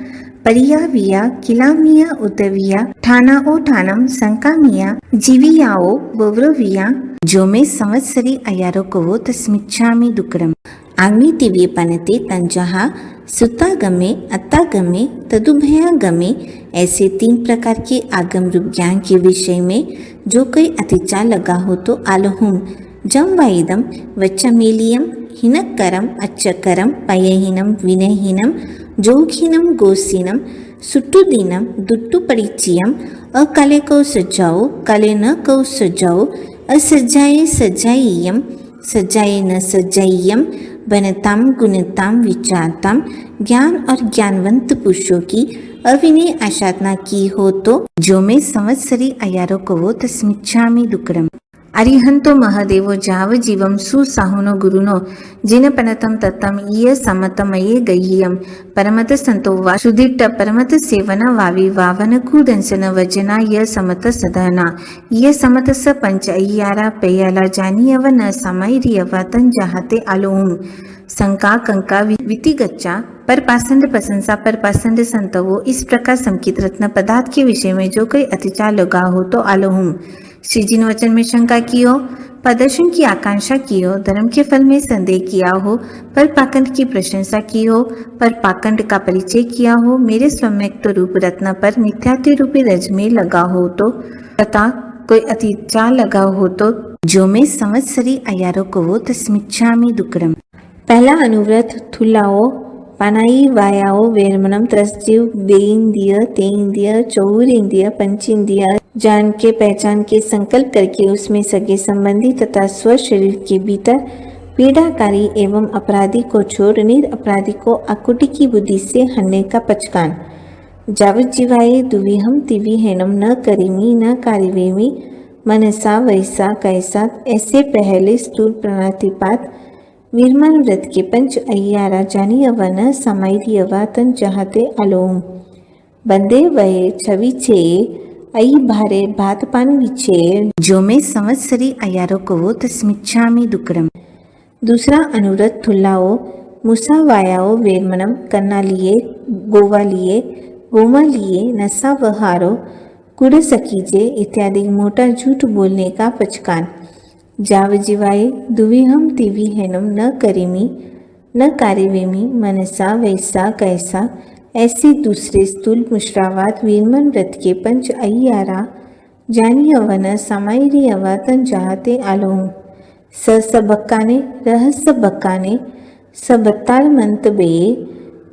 परिया विया किलामिया उतविया ठाना ओ ठानम संकामिया जीवियाओ वव्रविया जो मैं संवत्सरी अयारो कवो तस्मिच्छामि दुक्कड़म। आग्नि तिव्य पनते तंजहा सुतागमे अत्तागमे तदुभयागमे ऐसे 3 प्रकार के आगम रूप ज्ञान के विषय में जो कोई अतिचा लगा हो तो आलहुम जम वाइदम वच्चमेलियम हिनकरम अच्छकरम पयहीनम विनयहीनम जोगहीनम गोसीनम सुट्टुदीनम दुट्टु परिचयम अकले को सज्जाओ कले न को सज्जाओ असज्जाए सज्जाइयम सज्जाए न सज्जाइयम बनताम गुणताम विचारताम ज्ञान और ज्ञानवंत पुरुषों की अविनय आशाधना की हो तो जो मैं संवत्सरी अयारो कवो तस्मिच्छामि दुक्कड़म। अरिहंतो महदेवो जावजीवं सुसाहुनो गुरुनो जिनपनतं तत्तं ईय समतमये गह्यं परमत संतो वा सुदिट्ट परमत सेवन वावी वावन कुदंसन वजना य समत सदना य समत स पंच अय्यारा पेयाला जानियव न समायरियव तन जहाते आलोहुम संका कंका वितिगच्चा पर पासंद प्रशंसा पर पासंद संतवो। इस प्रकार संकित रत्न पदार्थ के विषय में जो कोई अतिचार लगा हो तो आलोहुम। श्री जी ने वचन में शंका की हो, प्रदर्शन की आकांक्षा की हो, धर्म के फल में संदेह किया हो, पर पाखंड की प्रशंसा की हो, पर पाखंड का परिचय किया हो, मेरे सम्यक्त रूप रत्न पर मिथ्यात्व रूपी रज में लगा हो तो तथा कोई अतिचार लगा हो तो जो मैं संवत्सरी अयारो को वो तस्मिच्छामि दुक्कड़म। पहला अनुव्रत थुल्लाओ पानाई वायाओ वेरमनम त्रसजीव बेइंद्रिय तेइंद्रिय चौरिंद्रिय पंचेंद्रिय जान के पहचान के संकल्प करके उसमें सगे संबंधी तथा स्व शरीर के भीतर पीड़ाकारी एवं अपराधी को छोड़ निरअपराधी को आकुटी की बुद्धि से हनने का पचकान। जावत जीवाये दुविहम तिविहेनम न करिमी न कारिवेमी मनसा वैसा कैसा ऐसे पहले स्थूल प्रणतिपात वीरमान व्रत के पंच अय्यारा जानी अवन समायरी अवा तन जहाते अलोम बंदे वये छवि छे अई भारे भात पान विछे जो मैं संवत्सरी अयारो को वो तस्मिच्छामि दुक्कड़म। दूसरा अनुव्रत थुल्लाओ मूसा वायाओ वेरमनम करना लिए गोवा लिए गोमा लिए नशा वहारो कुड़ सकीजे इत्यादि मोटा झूठ बोलने का पचकान। जाव जीवाये दुविहम तिविहेनम न करिमी न कारिवेमी मनसा वैसा कैसा ऐसे दूसरे स्थूल मुश्रावात वीरमन व्रत के पंच अय्यारा जानी अवन समायरी अवा तन जहाते आलोम सबक्काने रहस्य बक्काने सबत्तार मंत बे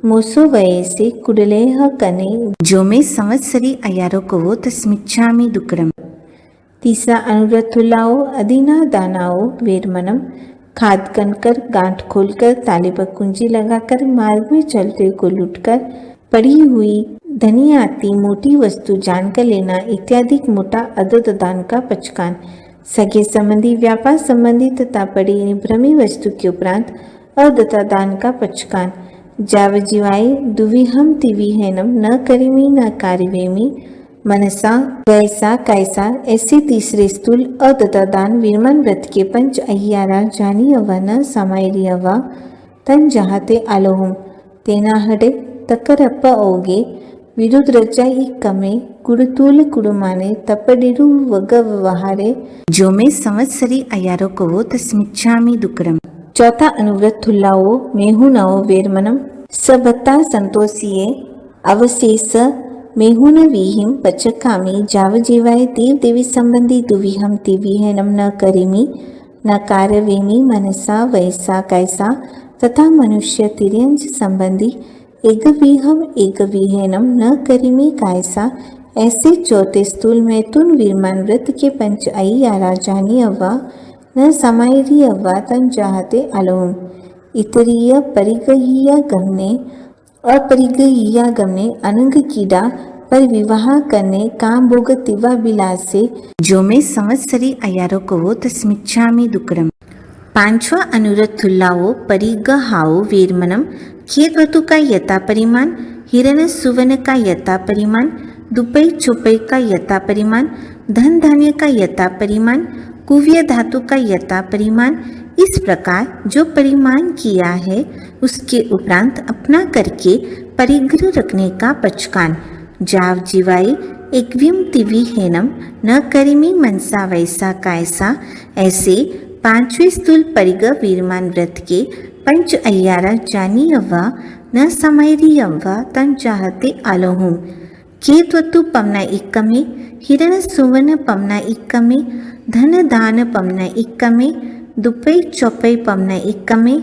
मोसो वये से कुडले कने जो मैं संवत्सरी अयारो को वो तस्मिच्छामि दुक्कड़म। तीसरा अनुव्रत थुल्लाओ अदीना दानाओ वेरमनम खाद कनकर गांठ खोलकर ताले पर कुंजी लगाकर मार्ग में चलते को लूटकर पड़ी हुई धनी आती मोटी वस्तु जानकर लेना इत्यादि मोटा अदद दान का पचकान। सगे संबंधी व्यापार संबंधी तथा पड़ी भ्रमी वस्तु के उपरांत अदता दान का पचकान। जाव जीवाये दुविहम तिविहेनम न करिमी न कारिवेमी मनसा वैसा कैसा ऐसे तीसरे स्थूल अदता दान वीरमान व्रत के पंच अय्यारा जानी अवन समायरी अवा तन जहाते आलोहुम तेना हडे तकरप्प ओगे विरुद्ध रजाई कमे कुड़तूल कुड़माने तपडिरु वगवहारे जो मैं संवत्सरी अयारो को वो तस्मिच्छामि दुक्कड़म। चौथा अनुव्रत थुल्लाओ मेहुनाओ वेरमनम सबत्ता संतोषिये अवशेष मेहुन वीहिम पचकामी जाव जीवाय देव देवी संबंधी दुविहम तिविहेनम न करिमी न कारवेमी मनसा वैसा कैसा तथा मनुष्य तिर्यंज संबंधी एकविहम एकविहेनम न करिमी कैसा ऐसे चौथे स्थूल मैथुन वीरमान व्रत के पंच अय्यारा जानी अव्वा न समायरी अव्वा तन जाहते अलोम इतरीय परिगहीय गमने अपरिगहीय गमने अनंग कीड़ा पर विवाह करने काम भोग तिवा बिलास से जो मैं संवत्सरी अयारो को वो तस्मिच्छामि दुक्कड़म। पांचवा अनुव्रत थुल्लाओ परिगहाओ वेरमनम खेतवतु का यथा परिमाण हिरण सुवर्ण का यथा परिमाण दुपई चौपई का यथा परिमाण धन धान्य का यथा परिमाण कुव्य धातु का यथा परिमाण इस प्रकार जो परिमाण किया है उसके उपरांत अपना करके परिग्रह रखने का पचकान। जाव जीवाये एकविम तिविहेनम न करिमी मनसा वैसा कैसा ऐसे पांचवें स्थूल परिग वीरमान व्रत के पंच अय्यारा जानी अव्वा न समायरी अव्वा तन चाहते आलोहुम केतवतु पमना इक्कमे हिरण सुवर्ण पमना इक्कमे धन दान पमना इक्कमे दुपई चौपई पमना इक्कमे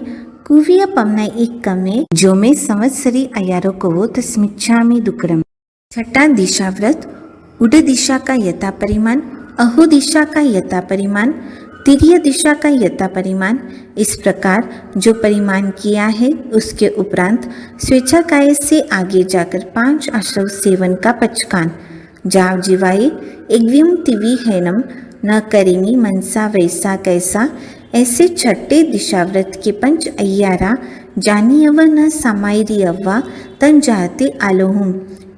कुव्य पमना इक्कमे जो मैं संवत्सरी अयारो को वो तस्मिच्छामि दुक्कड़म। छठा दिशा व्रत उड दिशा का यथा परिमाण अहो दिशा का यथा परिमाण तिर्य दिशा का यथा परिमाण इस प्रकार जो परिमाण किया है उसके उपरांत स्वेच्छा काय से आगे जाकर 5 आश्रव सेवन का पचकान। जाव जीवाये एकविम तिविहेनम न करेमी मनसा वैसा कैसा। ऐसे छठे दिशाव्रत के पंच अय्यारा जानियव न समायरियव्व तन जाते आलोहुम।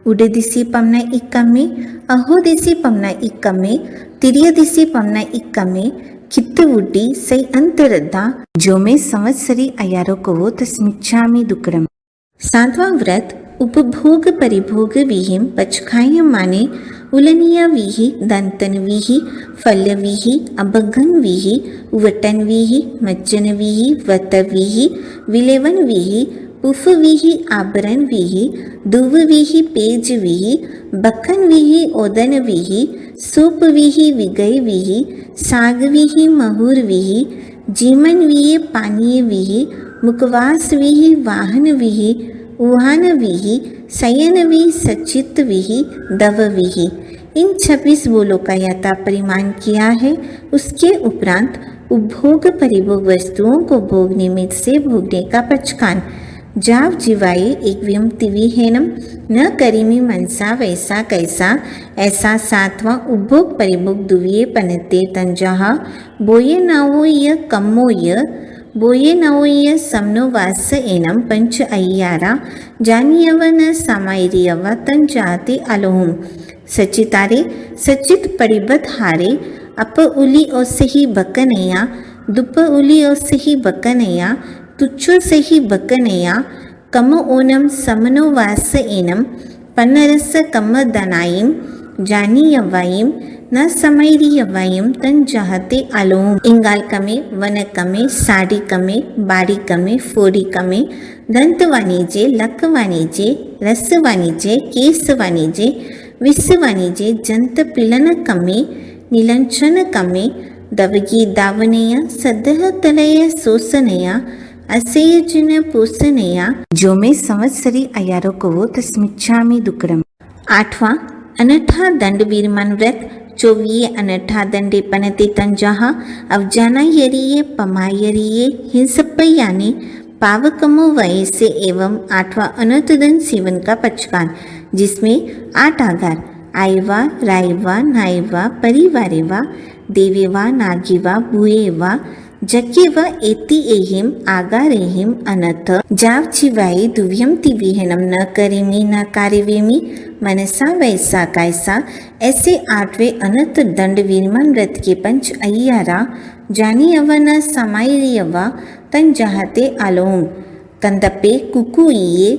उडदिसी पमना इक्कमे अहोदिसी पमना इक्कमे तिरियदिसी पमना इक्कमे कित्तवुड्डी सै अंतरद्दा जो में संवत्सरी अयारो को तस्मिच्छामि दुक्रम। सातवां व्रत उपभोग परिभोग विहिम पचखाय माने उलनिया विहि दंतन विहि फल्य विहि अभगन विहि उवटन विहि मज्जन विहि वत विहि विलेवन विहि पुफ विहि आभरण विहि दुव विहि पेज विहि बखन विहि ओदन विहि सूप विहि विगय विहि साग विहि महुर विहि जीमन विहि पानीय विहि मुकवास विहि वाहन विहि उहान विहि सयन विहि सचित विहि दव विहि। इन 26 बोलों का यथा परिमाण किया है। उसके उपरांत उपभोग परिभोग वस्तुओं को भोग निमित्त से भोगने का पचखान। जाव जीवाये एक वियम न करीमी मनसा वैसा कैसा। ऐसा सातवां उपभोग परिभोग दुविये पनते तंजहा बोये नावोय कम्मोय बोये नवोय समनो वास एनम पंच अय्यारा जानियव न समायरियव तन जाते अलोहुम। सचितारे सचित परिबत हारे अप उली ओसही बकनया दुप उली ओसही बकनया तुच्छो सही बकनया कम ओनम समनो वास एनम पन्नरस कम दनाइम जानियवाइम न समैरियवाइम तन जहते अलोम। इंगाल कमे वन कमे साड़ी कमे बाड़ी कमे फोड़ी कमे दंत वाणिजे लक वाणिजे रस वाणिजे केस वाणिजे विस वाणिजे जंत पिलन कमे नीलंचन कमे दवगी दावनेया सदह तलय सोसनया असेयजन पोसनया जो में संवत्सरी अयारो को तस्मिच्छामि दुक्रम। आठवां अनठा दंड वीरमान व्रत 24 अनठा दंडे पनते तंजहा अवजाना यरिये पमायरिये हिंसप्पयाने पावकमो वयसे एवं 8वां अनंत दंड सेवन का पचखान जिसमें 8 आगार आयवा रायवा नायवा परिवारेवा देवेवा नागीवा भूयेवा जकेवा एति एहिम आगारेहिम अनथ जाव जीवाये दुव्यम तिविहनम न करेमी न कार्यवेमी मनसा वैसा कैसा। ऐसे 8वें अनंत दंड वीरमान व्रत के पंच अय्यारा जानियव न समायरियवा तन जहाते आलोम। कंदपे कुकुइये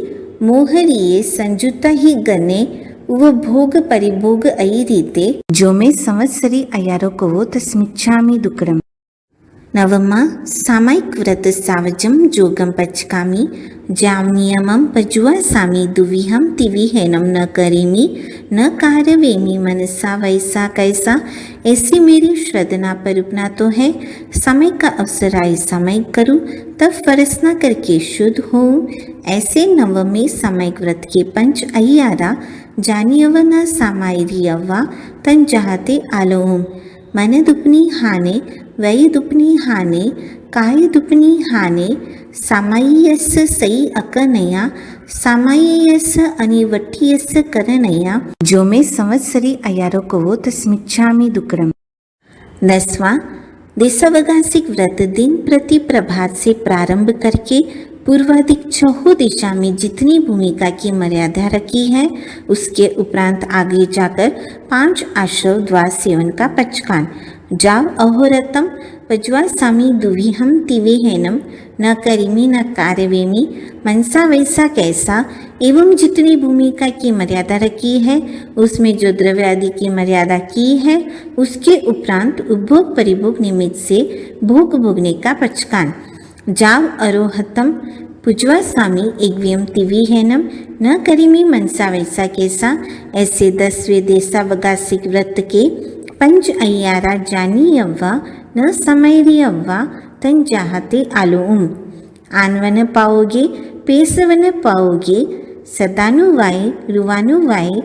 मोहरिये संजुता ही गने व भोग परिभोग अयि रीते जो में संवत्सरी अयारो को तस्मिच्छामि दुक्रम। नवमा सामायिक व्रत सावजम जोगम पचकामी जाम नियमम पजुआ सामी दुविहम तिविहेनम न करेमी न कारवेमी मनसा वैसा कैसा। ऐसी मेरी श्रद्धना परिपना तो है। समय का अवसर आए समय करूँ तब फरस न करके शुद्ध हो। ऐसे नवमे सामायिक व्रत के पंच अय्यारा जानियव न सामायरियवा तन जहाते आलोहुम। मन दुपनी हाने वै दुपनी हाने काय दुपनी हाने सामाय्यस सई अकनया सामाय्यस अनिवट्टियस करनया जो में संवत्सरी अयारो को तस्मिच्छामि दुक्रम। 10वां देशावगासिक व्रत दिन प्रति प्रभात से प्रारंभ करके पूर्वाधिक 6 दिशा में जितनी भूमिका की मर्यादा रखी है उसके उपरांत आगे जाकर 5 आश्रव द्वार सेवन का पचखान। जाव अहोरतम पजवा सामी दुविहम तिवेहेनम न करीमी न कार्यवेमी मनसा वैसा कैसा। एवं जितनी भूमिका की मर्यादा रखी है उसमें जो द्रव्य आदि की मर्यादा की है उसके उपरांत उपभोग परिभोग निमित्त से भोग भोगने का पचखान। जाव अरोहतम पुजवा सामी एकव्यम तिविहेनम न करीमी मनसा वैसा कैसा। ऐसे 10वें देशावगासिक व्रत के पंच अय्यारा जानियव्वा न समैरियव्वा तन जाहते आलोम। आनवन पाओगे पेसवन पाओगे सदानुवाए रुवानुवाए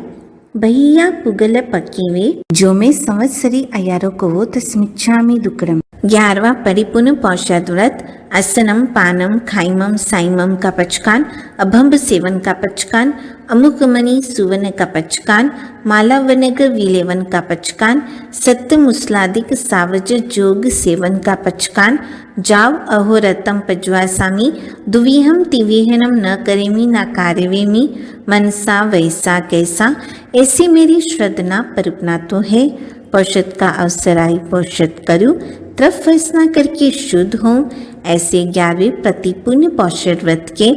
भैया पुगल पक्कीवे जो में संवत्सरी अयारो को तस्मिच्छामि दुक्रम। 11वां परिपूर्ण पौषाद व्रत आसनम पानम खाइमम साइमम का पचकान, अभंब सेवन का पचकान, अमुकमणि सुवन का पचकान, मालावनग विलेवन का पचकान, सत्य मुस्लादिक सावज जोग सेवन का पचकान, जाव अहोरतम पज्वासामी, दुविहम तिविहनम न करेमी न कार्यवेमी, मनसा वैसा कैसा, ऐसी मेरी श्रद्धना परपना तो है। पौषद का अवसर आई पौषद करूँ, तरफ फैसला करके शुद्ध हों। ऐसे 11वें प्रतिपूर्ण पौषद व्रत के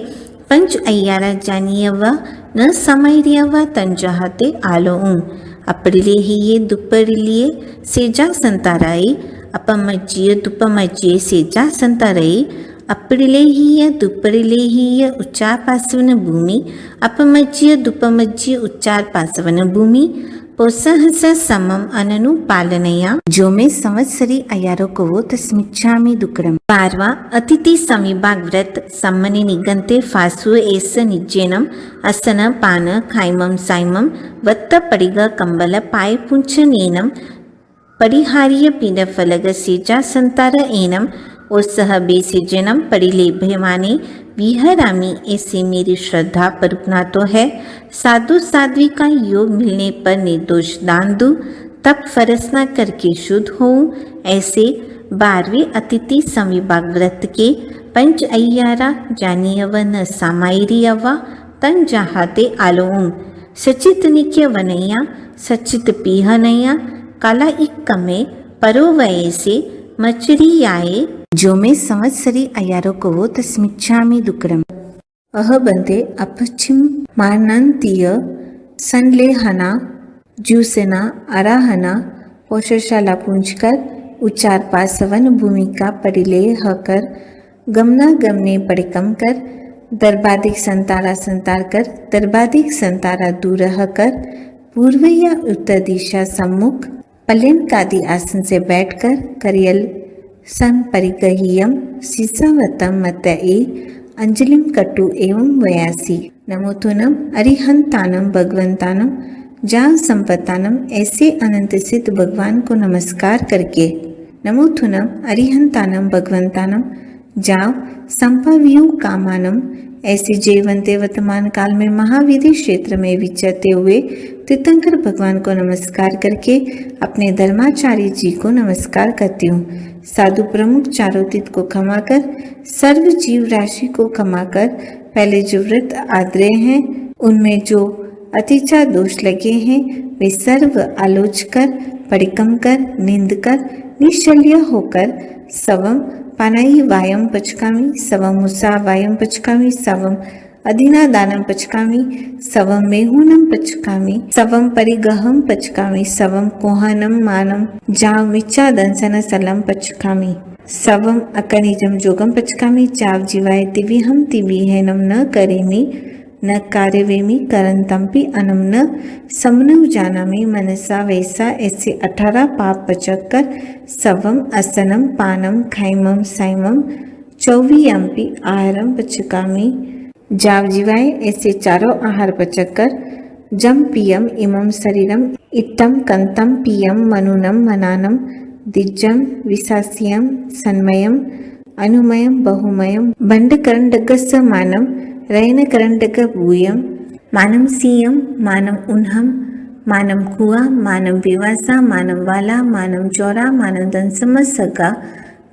पंच अय्यारा जानियवा न समायरियवा तंजाहते आलोऊं, अपड़िले ही ये दुपड़िलिये सेजा संताराई, अपमज्जिय दुपमज्जिय सेजा संताराई, अपड़िले ही य दुपड़िले ही य उच्चार पासवन भूमि, अपमज्जिय दुपमज्जिय उच्चार पासवन भूमि, पोसहस समम अननु पालनया, जो में संवत्सरी अयारो को वो तस्मिच्छामि दुक्रम। 12वां अतिथि समीभाग व्रत सम्मनि निगंते फासु एस निज्जेनम, असन पान खाइमम साइमम, वत्त पडिग कंबल पाय पुंचनेनम, परिहार्य पीड फलग सेजा संतार एनम, ओसह बेसिजनम परिलेभ्यमाने विहरामी, ऐसी मेरी श्रद्धा परपना तो है। साधु साध्वी का योग मिलने पर निर्दोष दान दूं, तब फरसना करके शुद्ध होऊं। ऐसे 12वें अतिथि समीभाग व्रत के पंच अय्यारा जानियव न सामायरियवा तन जहाते आलोऊं, सचित नित्य वनैया सचित पीहनैया, काला इक्कमे परोवये से मचरियाए, जो में संवत्सरी अयारो को वो तस्मिच्छामि दुक्रम। अहबंते अपचिम मानंतीय संलेहना जूसना आराहना, पौषशाला पूंजकर उच्चार पासवन भूमिका परिलेह कर, गमना गमने पड़कम कर, दर्बादिक संतारा संतार कर, दर्बादिक संतारा दूरह कर, पूर्व या उत्तर दिशा सम्मुख पल्यनकादि आसन से बैठकर करियल सन परिगह्यम सिसावतम मतए, अंजलिम कटु एवं वयासी, नमोतुनम अरिहंतानम भगवंतानम जाव संपत्तानम, ऐसे अनंत सिद्ध भगवान को नमस्कार करके, नमोथुनम अरिहंतानम भगवंतानम जाव संपव्यू कामानम, ऐसे जयवंते वर्तमान काल में महावीर क्षेत्र में विचरते हुए तीर्थंकर भगवान को नमस्कार करके अपने धर्माचार्य जी को नमस्कार करती हूँ। साधु प्रमुख चारों तीर्थ को क्षमा कर, सर्व जीव राशि को क्षमा कर, पहले जो व्रत आद्रेय हैं उनमें जो अतिचा दोष लगे हैं वे सर्व आलोच कर, परिकम कर, निंद कर, निश्चल्य होकर सवम पानाई वायम पचकामी, सवम मुसा वायम पचकामी, सवम अधीना दानम पचकामी, सवम मेहुनम पचकामी, सवम परिगहम पचकामी, सवम कोहनम मानम जाव मिच्चा दंसन सलम पचकामी, सवम अकनिजम जोगम पचकामी, चाव जीवाय तिविहम तिविहेनम न करेमी न कार्यवेमी करंतम्पि अनम न समनव जानामी, मनसा वैसा, ऐसे 18 पाप पचक कर सवम असनम पानम खाइमम साइमम 24 आहारम पचकामी, जाव जीवाय ऐसे चारों आहार पचक कर जम पियम इमम शरीरम इट्टम कंतम पियम मनुनम मनानम दिज्जम विशास्यम सन्मयम अनुमयम बहुमयम बंडकरंडगस मानम रैन करंडक भूयम मानम सीयम मानम उन्हम मानम कुआ मानम विवासा मानम वाला मानम चौरा मानम दंसम सगा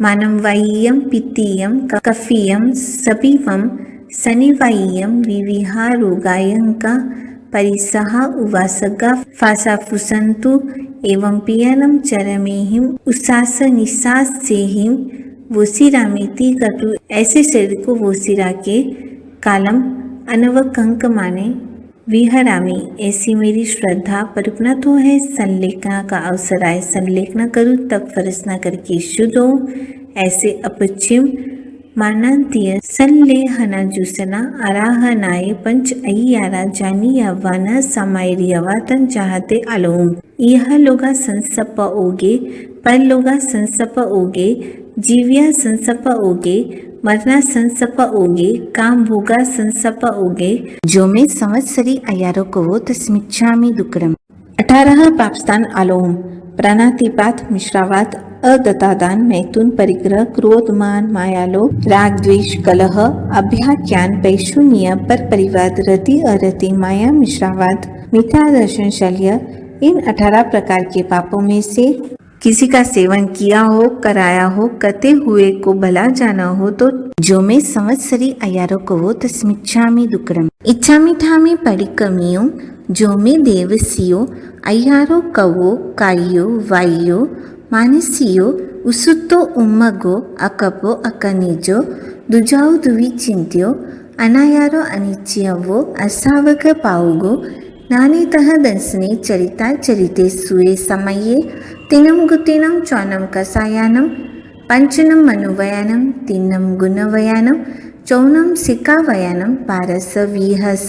मानम वाय्यम पित्तीयम कफीयम सपीवम शनिवाय्यम विविहारोगायंका परिसहा उवासगा फासाफुसंतु एवं पियनम चरमेहिम उसास निसास सेहिम वोसिरामिति कटु, ऐसे शरीर को वोसिरा के कालम अनवकंक माने विहरामी, ऐसी मेरी श्रद्धा परिपना तो है। संलेखना का अवसर आए संलेखना करूँ तब फरसना करके शुद्ध हो। ऐसे अपचिम मानांतीय संलेहना जूसना आराहनाए पंच अय्यारा जानी यवाना समायरियवातन चाहते आलोम, यह लोगा संसप ओगे पर लोगा संसप ओगे जीव्या संसप ओगे मरना संसप ओगे काम भोगा संसप ओगे, जो में संवत्सरी अयारो को वो तस्मिच्छामि दुक्रम। 18 पापस्थान आलोम प्राणातिपात मिश्रावात अदत्तादान, मैथुन, परिग्रह, क्रोध, मान, मायालोभ, राग, द्वेष, कलह, अभ्याख्यान, पैशून्य, पर परिवाद, रति, अरति, माया, मिश्रावाद, मिथ्या दर्शन, शल्य, इन 18 प्रकार के पापों में से किसी का सेवन किया हो, कराया हो, करते हुए को भला जाना हो तो जो मैं संवत्सरी अयारो कवो तस्मिच्छामि दुक्कड़म इच्छामि ठामि पडिक्कमियो जो मैं देवसियो अय्यारो कवो कायो वायो मानसियो उसुतो उम्मगो अकपो अकनिजो दुजाओ दुविचिंत्यो अनायारो अनिच्यवो असावक पाउगो नानीतः दंसने चरिता चरिते सुए समये तिनम गुतिनम चौनम कसायानम पंचनम मनुवयानम तीनम गुणवयानम चौनम सिकावयानम पारस विहस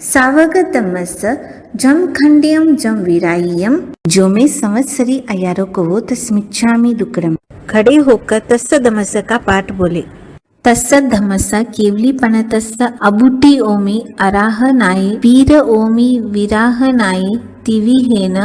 सावगतमस जम खंडियम जम विरायम जो मैं संवत्सरी अयारो कवो तस्मिच्छामि दुक्कड़म। खड़े होकर तस्स धमस का पाठ बोले। तस्स धमस केवलीपनतस्स अबुटी ओमि अराहनाय वीर ओमि विराहनाय तिविहेन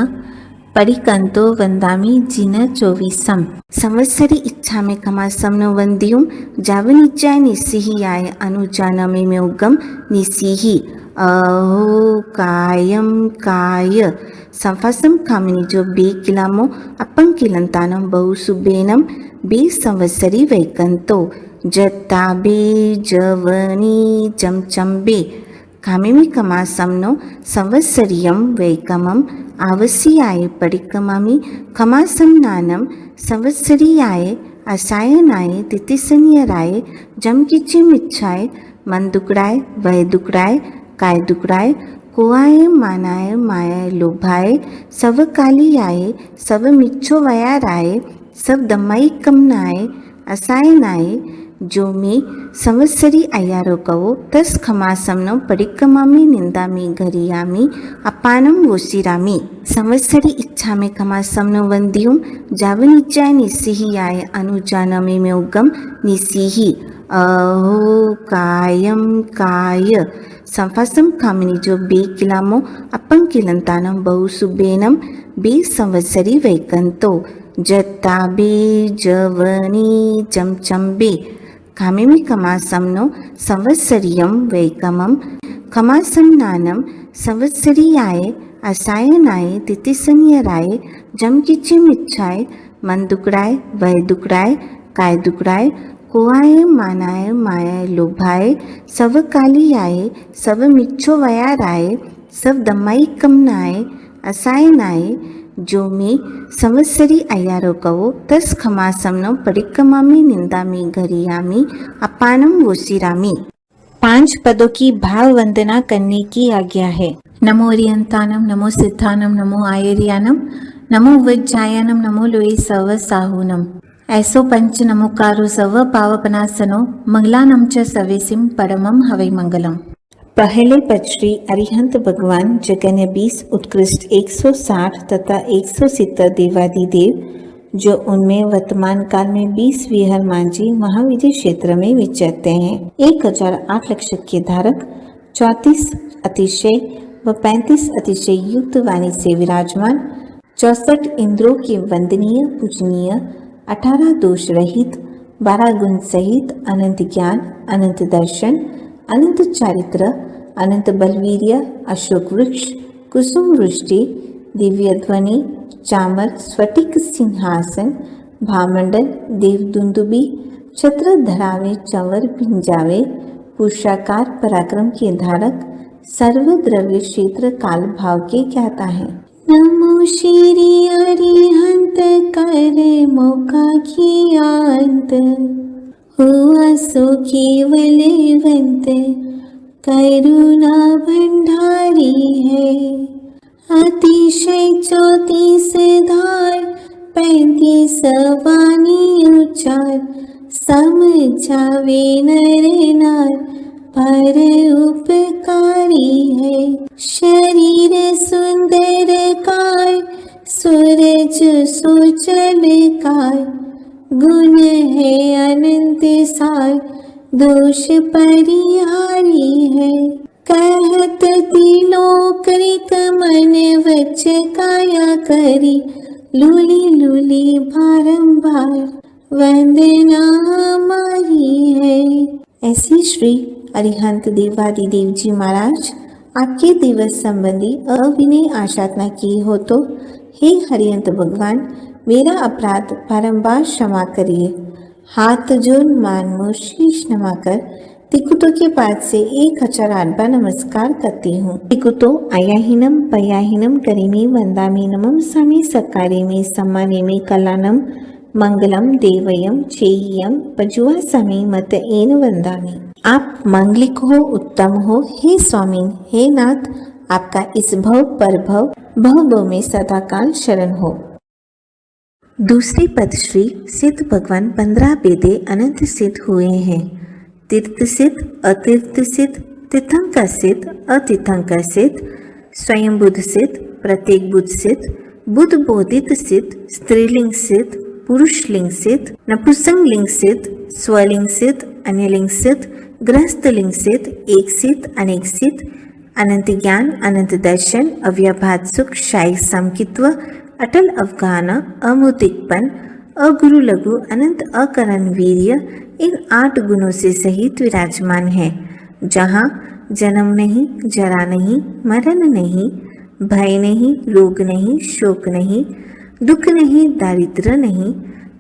परिकंतो वंदामी जिन 24 संवत्सरी इच्छामे कमासमनो वंदियुम जावनिच्चाय निस्सिहियाय अनुजानमे म्योगम निस्सिहि अहो कायम काय संफासम कामिनी जो बे किलामो अपन किलंतानम बहु सुबेनम बे संवत्सरी वैकंतो जत्ताबे जवनी चमचंबे कामिमी कमासमनो संवत्सरियम वैकमम आवस्याय परिक्रमामि कमासमनानम संवत्सरीयाय असायनाय तिथिसनियराय जमकिचिमिच्छाय मन दुकड़ाय वह दुकड़ाय काय दुकड़ाय कुआय मानाय माया लोभाय सब कालियाय सब मिच्छो वयाराय सब दमाई कमनाय असायनाय जो मैं संवत्सरी अयारो कवो तस खमासमनो परिक्रमामि निंदामि घरियामि अपानम वोसिरामि संवत्सरी इच्छा में खमासमनो वंदियुम जावनिच्चाय निस्सिहियाय अनुजानमे म्योगम निस्सिहि अहो कायम काय संफासम कामिनी जो बे किलामो अपन किलंतानम बहु सुबेनम बे संवत्सरी वैकंतो जत्ताबे जवनी चमचंबे कामिमी कमासमनो संवत्सरियम वैकमम कमासमनानम संवत्सरीयाय असायनाय तिथिसनियराय जमकिचिमिच्छाय मन दुकड़ाय वह दुकड़ाय काय दुकड़ाय कुआय मानाय माया लोभाय सब कालियाय सब मिच्छो वयाराय सब दमाई कमनाय असायनाय जो मैं संवत्सरी अयारो कवो तस खमासमनो परिक्रमामि निंदामि घरियामि अपानम वोसिरामि। 5 पदों की भाव वंदना करने की आज्ञा है। नमो ओरियंतानम, नमो सिद्धानम, नमो आयर्यानम, नमो वज्जायनम, नमो लोए सव साहूनम। ऐसो पंच नमोकारो सव पावपनासनो मंगलानम च सवेसिम परमम हवै मंगलम। पहले पद श्री अरिहंत भगवान जगन्य 20 उत्कृष्ट 160 तथा 170 देवादिदेव जो उनमें वर्तमान काल में 20 विहर मांझी महाविजय क्षेत्र में विचरते हैं। 1008 लक्षक के धारक 34 अतिशय व 35 अतिशय युक्त वाणी से विराजमान 64 इंद्रों के वंदनीय पूजनीय 18 दोष रहित 12 गुण सहित अनंत ज्ञान, अनंत दर्शन, अनंत चारित्र, अनंत बलवीर्य, अशोक वृक्ष, कुसुम वृष्टि, दिव्य ध्वनि, चामर, स्फटिक सिंहासन, भामंडल, देवदुंदुबी, छत्र धरावे, चंवर भिंजावे, पुरुषाकार पराक्रम के धारक, सर्वद्रव्य क्षेत्र काल भाव के ज्ञाता है। नमो श्री अरिहंत कर मौका कियांत हुआ सो केवलवंत करुणा भंडारी है। अतिशय 34 धार 35 वाणी उच्चार समझावे नर नार पर उपकारी है। शरीर सुंदर काय सूरज सुचल काय गुण है अनंत सार दोष परिहारी है। कहत तिलोक रिक मन वच काया करी लूली लूली बारंबार वंदना हमारी है। ऐसी श्री अरिहंत देवादिदेव जी महाराज आपके दिवस संबंधी अविनय आशातना की हो तो हे हरिहंत भगवान, मेरा अपराध बारंबार क्षमा करिए। हाथ जोड़ मान मुँह शीश नमाकर तिकुतो के पाद से 1008 बार नमस्कार करती हूँ। तिकुतो आयाहीनम पयाहीनम करीमी वंदामी नमम सामी सकारे में सम्माने में कलानम मंगलम देवयम चेयम पजुआ समी मत एन वंदामी। आप मांगलिक हो, उत्तम हो, हे स्वामी, हे नाथ, आपका इस भव पर भव में सदाकाल शरण हो। दूसरी पद श्री सिद्ध भगवान 15 बेदे अनंत सिद्ध हुए हैं। तीर्थ सिद्ध, अतीर्थ सिद्ध, तीर्थंकर सिद्ध, अतीर्थंकर सिद्ध, स्वयं बुद्ध सिद्ध, प्रत्येक बुद्ध सिद्ध, बुद्ध बोधित सिद्ध, स्त्रीलिंग सिद्ध, पुरुषलिंग सिद्ध, नपुंसकलिंग सिद्ध, स्वलिंग सिद्ध, अन्यलिंग सिद्ध, गृहस्थलिंग सिद्ध, एक सिद्ध, अनेक सिद्ध, अनंत ज्ञान, अनंत दर्शन, अव्याभात सुख, शाही समकित्व, अटल अवगाहना, अमौतिकपन, अगुरु लघु, अनंत अकरण वीर्य, इन 8 गुणों से सहित विराजमान है, जहाँ जन्म नहीं, जरा नहीं, मरण नहीं, भय नहीं, रोग नहीं, शोक नहीं, दुख नहीं, दारिद्र नहीं,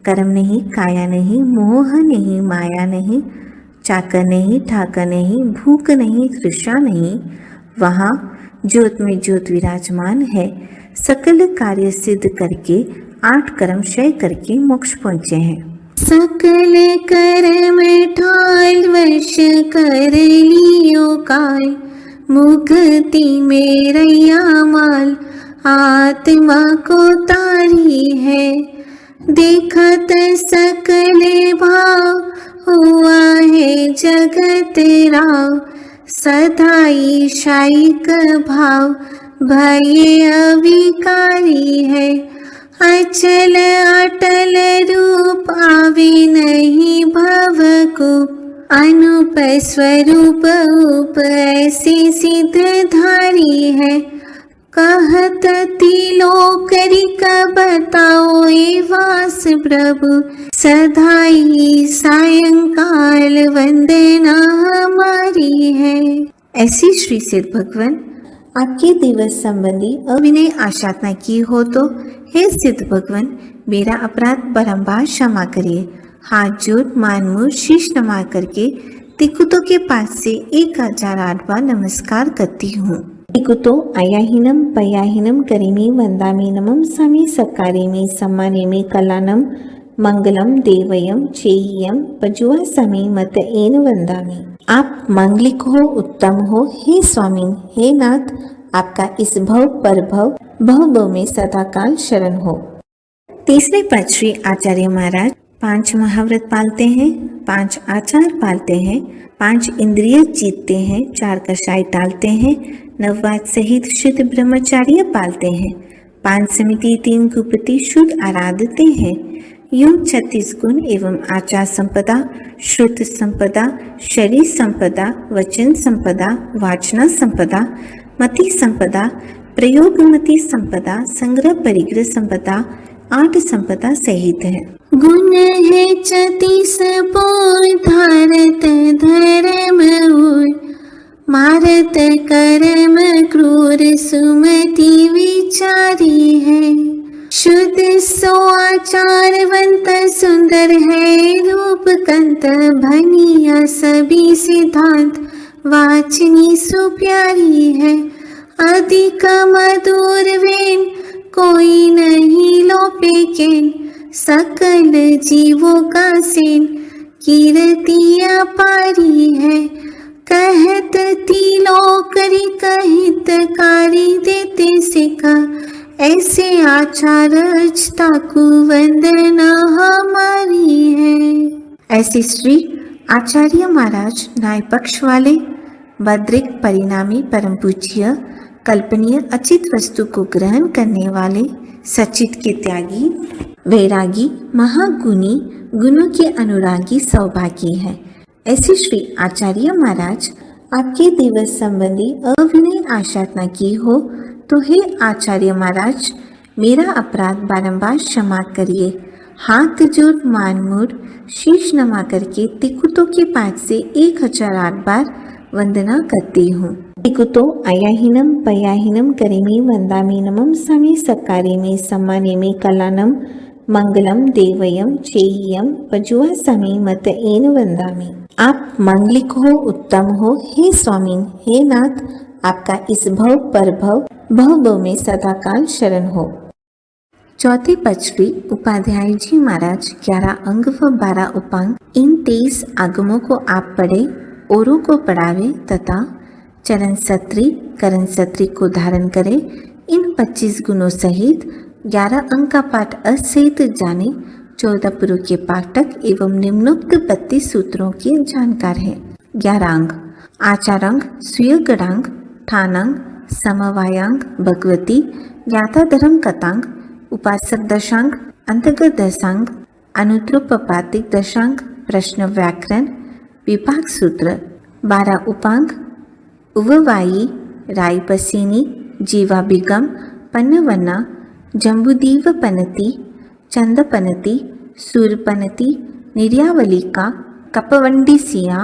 कर्म नहीं, काया नहीं, मोह नहीं, माया नहीं, चाकर नहीं, ठाकर नहीं, भूख नहीं, तृषा नहीं, वहाँ ज्योत में ज्योत विराजमान है। सकल कार्य सिद्ध करके 8 कर्म क्षय करके मोक्ष पहुँचे हैं। सकल कर्म ठाल वश कर लियो काल, मुक्ति मेरैया माल, आत्मा को तारी है। देखत सकल भाव, हुआ है जगत राव, सदा ईशायिक भाव, भय अविकारी है। अचल अटल रूप, आवे नहीं भवकूप, अनूप स्वरूप उप, ऐसे सिद्धधारी है। कहत तिलोकरी का बताओ ए वास प्रभु, सदा ही सायंकाल वंदना हमारी है। ऐसी श्री सिद्ध भगवान आपके दिवस संबंधी अविनय आशातना की हो तो हे सिद्ध भगवान, मेरा अपराध बारंबार क्षमा करिए। हाथ जोड़ मान मुँह शीश नमा करके तिकुतो के पास से 1008 बार नमस्कार करती हूँ। तिकुतो आयाहीनम पयाहीनम करीमी वंदामी नमम सामी सकारे में सम्माने में कलानम मंगलम देवयम चेयम पजुआ समी मत एन वंदामी। आप मांगलिक हो, उत्तम हो, हे स्वामी, हे नाथ, आपका इस भव पर भव में सदाकाल शरण हो। तीसरे पद श्री आचार्य महाराज 5 महाव्रत पालते हैं, 5 आचार पालते हैं, 5 इंद्रिय जीतते हैं, 4 कषाय टालते हैं, 9 वाद सहित शुद्ध ब्रह्मचार्य पालते हैं, 5 समिति 3 गुप्ति शुद्ध आराधते हैं। यूं 36 गुण एवं आचार संपदा, श्रुत संपदा, शरीर संपदा, वचन संपदा, वाचना संपदा, मति संपदा, प्रयोगमति संपदा, संग्रह परिग्रह संपदा, 8 संपदा सहित है। गुण है 36 बोध, धारत धर्म ऊर, मारत कर्म क्रूर, सुमति विचारी है। शुद्ध सो आचारवंत, सुंदर है रूप कंत, भनिया सभी सिद्धांत, वाचनी सुप्यारी है। अधिक मधुर वेन, कोई नहीं लोपे केन, सकल जीवों का सेन, कीर्ति अपारी है। कहत तिलोकरी कहितकारी, देते सिखा ऐसे आचार ताकू वंदना हमारी है। ऐसे श्री आचार्य महाराज न्याय पक्ष वाले, भद्रिक परिणामी, परम पूज्य, कल्पनीय अचित वस्तु को ग्रहण करने वाले, सचित के त्यागी, वैरागी, महागुणी, गुणों के अनुरागी सौभागी है। ऐसे श्री आचार्य महाराज आपके दिवस संबंधी अविनय आशातना की हो तो हे आचार्य महाराज, मेरा अपराध बारंबार क्षमा करिए। हाथ जोड़ मान मोड़ शीश नमा करके तिकुतो के पाठ से 1008 बार वंदना करती हूँ। तिकुतो अयाहीनम पयाहीनम करिमी वंदामी नमम समी सकारिमी सम्मानिमी कलानम मंगलम देवयम चेयम पजुआ समी मत एन वंदामी। आप मांगलिक हो, उत्तम हो, हे स्वामी, हे नाथ, आपका इस भव पर भव में सदाकाल शरण हो। चौथी पचड़ी उपाध्याय जी महाराज 11 अंग व 12 उपांग इन 23 आगमों को आप पढ़े, औरों को पढ़ावे तथा चरण सत्री करण सत्री को धारण करे। इन 25 गुणों सहित 11 अंग का पाठ असहित जाने 14 पुरु के पाठक एवं निम्नोक्त 32 सूत्रों के जानकार है। 11 अंग आचारांग, स्वीयगणांग, ठानांग, समवायांग, भगवती, ज्ञाता धर्म कथांग, उपासक दशांग, अंतर्गत दशांग, अनुत्रोपपातिक दशांग, प्रश्न व्याकरण, विभाग सूत्र। 12 उपांग उववायी, रायपसिनी, जीवाभिगम, पन्नवन्ना, जम्बुदीव पनति, चंदपनति, सूरपनति, निर्यावलिका, कपवंडिसिया,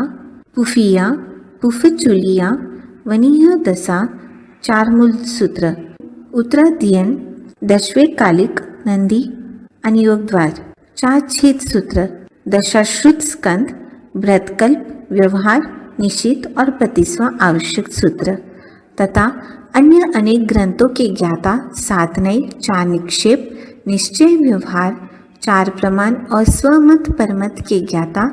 पुफिया, पुफचुलिया, वनीय दशा, 4 मूल सूत्र। उत्तराध्ययन, दशवें कालिक, नंदी, अनियोग द्वार, 4 छेद सूत्र, दशाश्रुत स्कंद, व्रतकल्प, व्यवहार, निषिद्ध और 35वां आवश्यक सूत्र तथा अन्य अनेक ग्रंथों के ज्ञाता 7 नए, 4 निक्षेप, निश्चय, व्यवहार, 4 प्रमाण और स्वमत परमत के ज्ञाता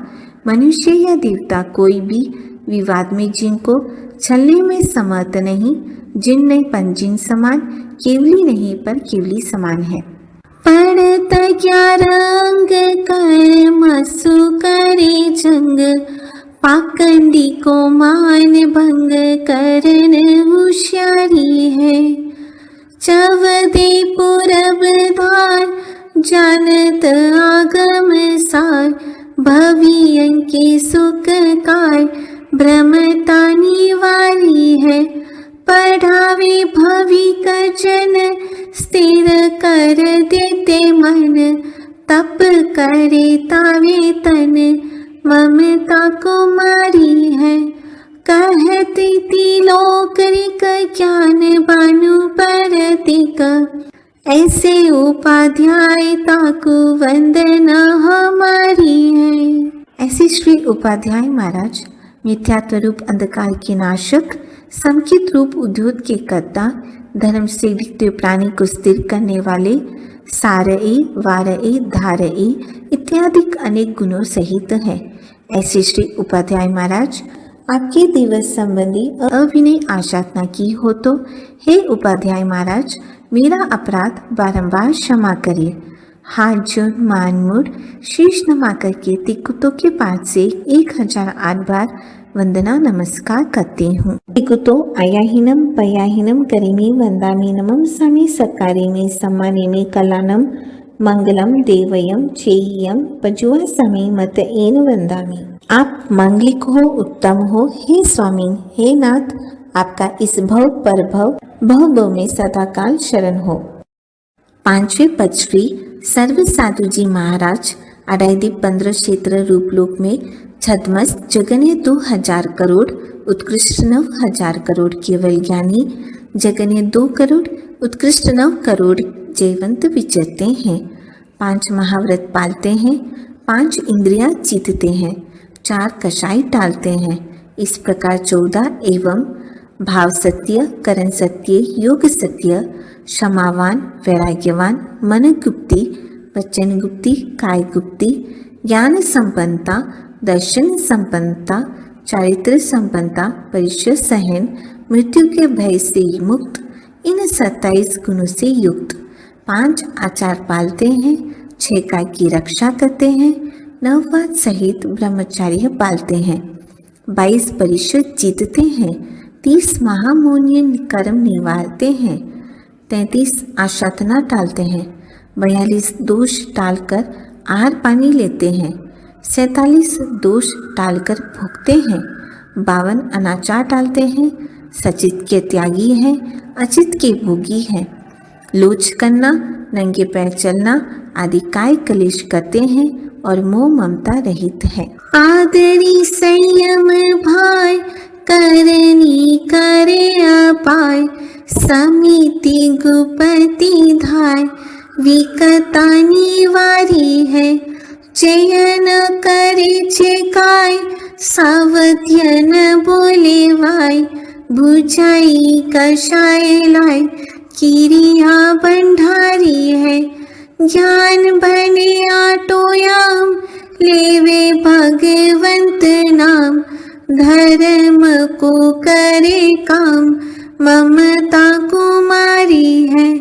मनुष्य या देवता कोई भी विवाद में जिनको छलने में समर्थ नहीं, जिन नहीं पंजिन समान, केवली नहीं पर केवली समान है। पढ़त 11 अंग कर मसु करे जंग, पाखंडी को मान भंग करन होशियारी है। चवदे पूरब धार जानत आगम सार, भवियन के सुख कार भ्रमता निवारी है। पढ़ावे भवि कर जन स्थिर कर देते मन, तप करे तावे तन ममता कुमारी है। कहते तिलोक ऋक ज्ञान बानु परतिक, ऐसे उपाध्याय ताकु वंदना हमारी है। ऐसे श्री उपाध्याय महाराज मिथ्यात्व रूप अंधकार के नाशक, संकित रूप उद्योग के कर्ता, धर्म से दिखते प्राणी को स्थिर करने वाले, सारए, वारए, धारए इत्यादि अनेक गुणों सहित है। ऐसे श्री उपाध्याय महाराज आपके दिवस संबंधी अविनय आशातना की हो तो हे उपाध्याय महाराज, मेरा अपराध बारंबार क्षमा करिए। हाथ जोड़ मान मुड़ शीश नमा करके तिकुतो के पाठ से 1008 बार वंदना नमस्कार करती हूँ। तिकुतो अयाहीनम पयाहीनम करिमी वंदामी नमम समी सकारिमी सम्मानिमी कलानम मंगलम देवयम चेयम पजुआ समी मत एन वंदामी। आप मांगलिक हो, उत्तम हो, हे स्वामी, हे नाथ, आपका इस भव पर भव में सदाकाल शरण हो। 5वें पचड़ी सर्व साधु जी महाराज अडाईदीप 15 क्षेत्र रूपलोक में छदमस्त जगन्य 2000 करोड़, उत्कृष्ट 9000 करोड़ केवल ज्ञानी, जगन्य 2 करोड़, उत्कृष्ट 9 करोड़ जयवंत विचरते हैं। 5 महाव्रत पालते हैं, 5 इंद्रियां जीतते हैं, 4 कषाय टालते हैं। इस प्रकार 14 एवं भाव सत्य, करण सत्य, योग सत्य, क्षमावान, वैराग्यवान, मन गुप्ति, वचन गुप्ति, काय गुप्ति, ज्ञान संपन्नता, दर्शन संपन्नता, चारित्र संपन्नता, परिश्रम सहन, मृत्यु के भय से मुक्त, इन 27 गुणों से युक्त 5 आचार पालते हैं, 6 काय की रक्षा करते हैं, 9 वाद सहित ब्रह्मचार्य पालते हैं, 22 परिषद जीतते हैं, 30 महामौन्य कर्म निवारते हैं, 33 आशातना टालते हैं, 42 दोष टालकर आहार पानी लेते हैं, 47 दोष टालकर भोगते हैं, 52 अनाचार टालते हैं, सचित के त्यागी हैं, अचित के भोगी हैं, लोच करना, नंगे पैर चलना, आदि काय कलेश करते हैं और मोह ममता रहित है। आदरी संयम भाई करनी करे अपाय, समिति गुपति धाय विकता निवारी है। चयन करे छे काय सावध्यन बोले वाय, बुझाई कषाय लाय किरिया बंधारी है। ज्ञान बने आटोयाम लेवे भगवंत नाम, धर्म को करे काम ममता कुमारी है।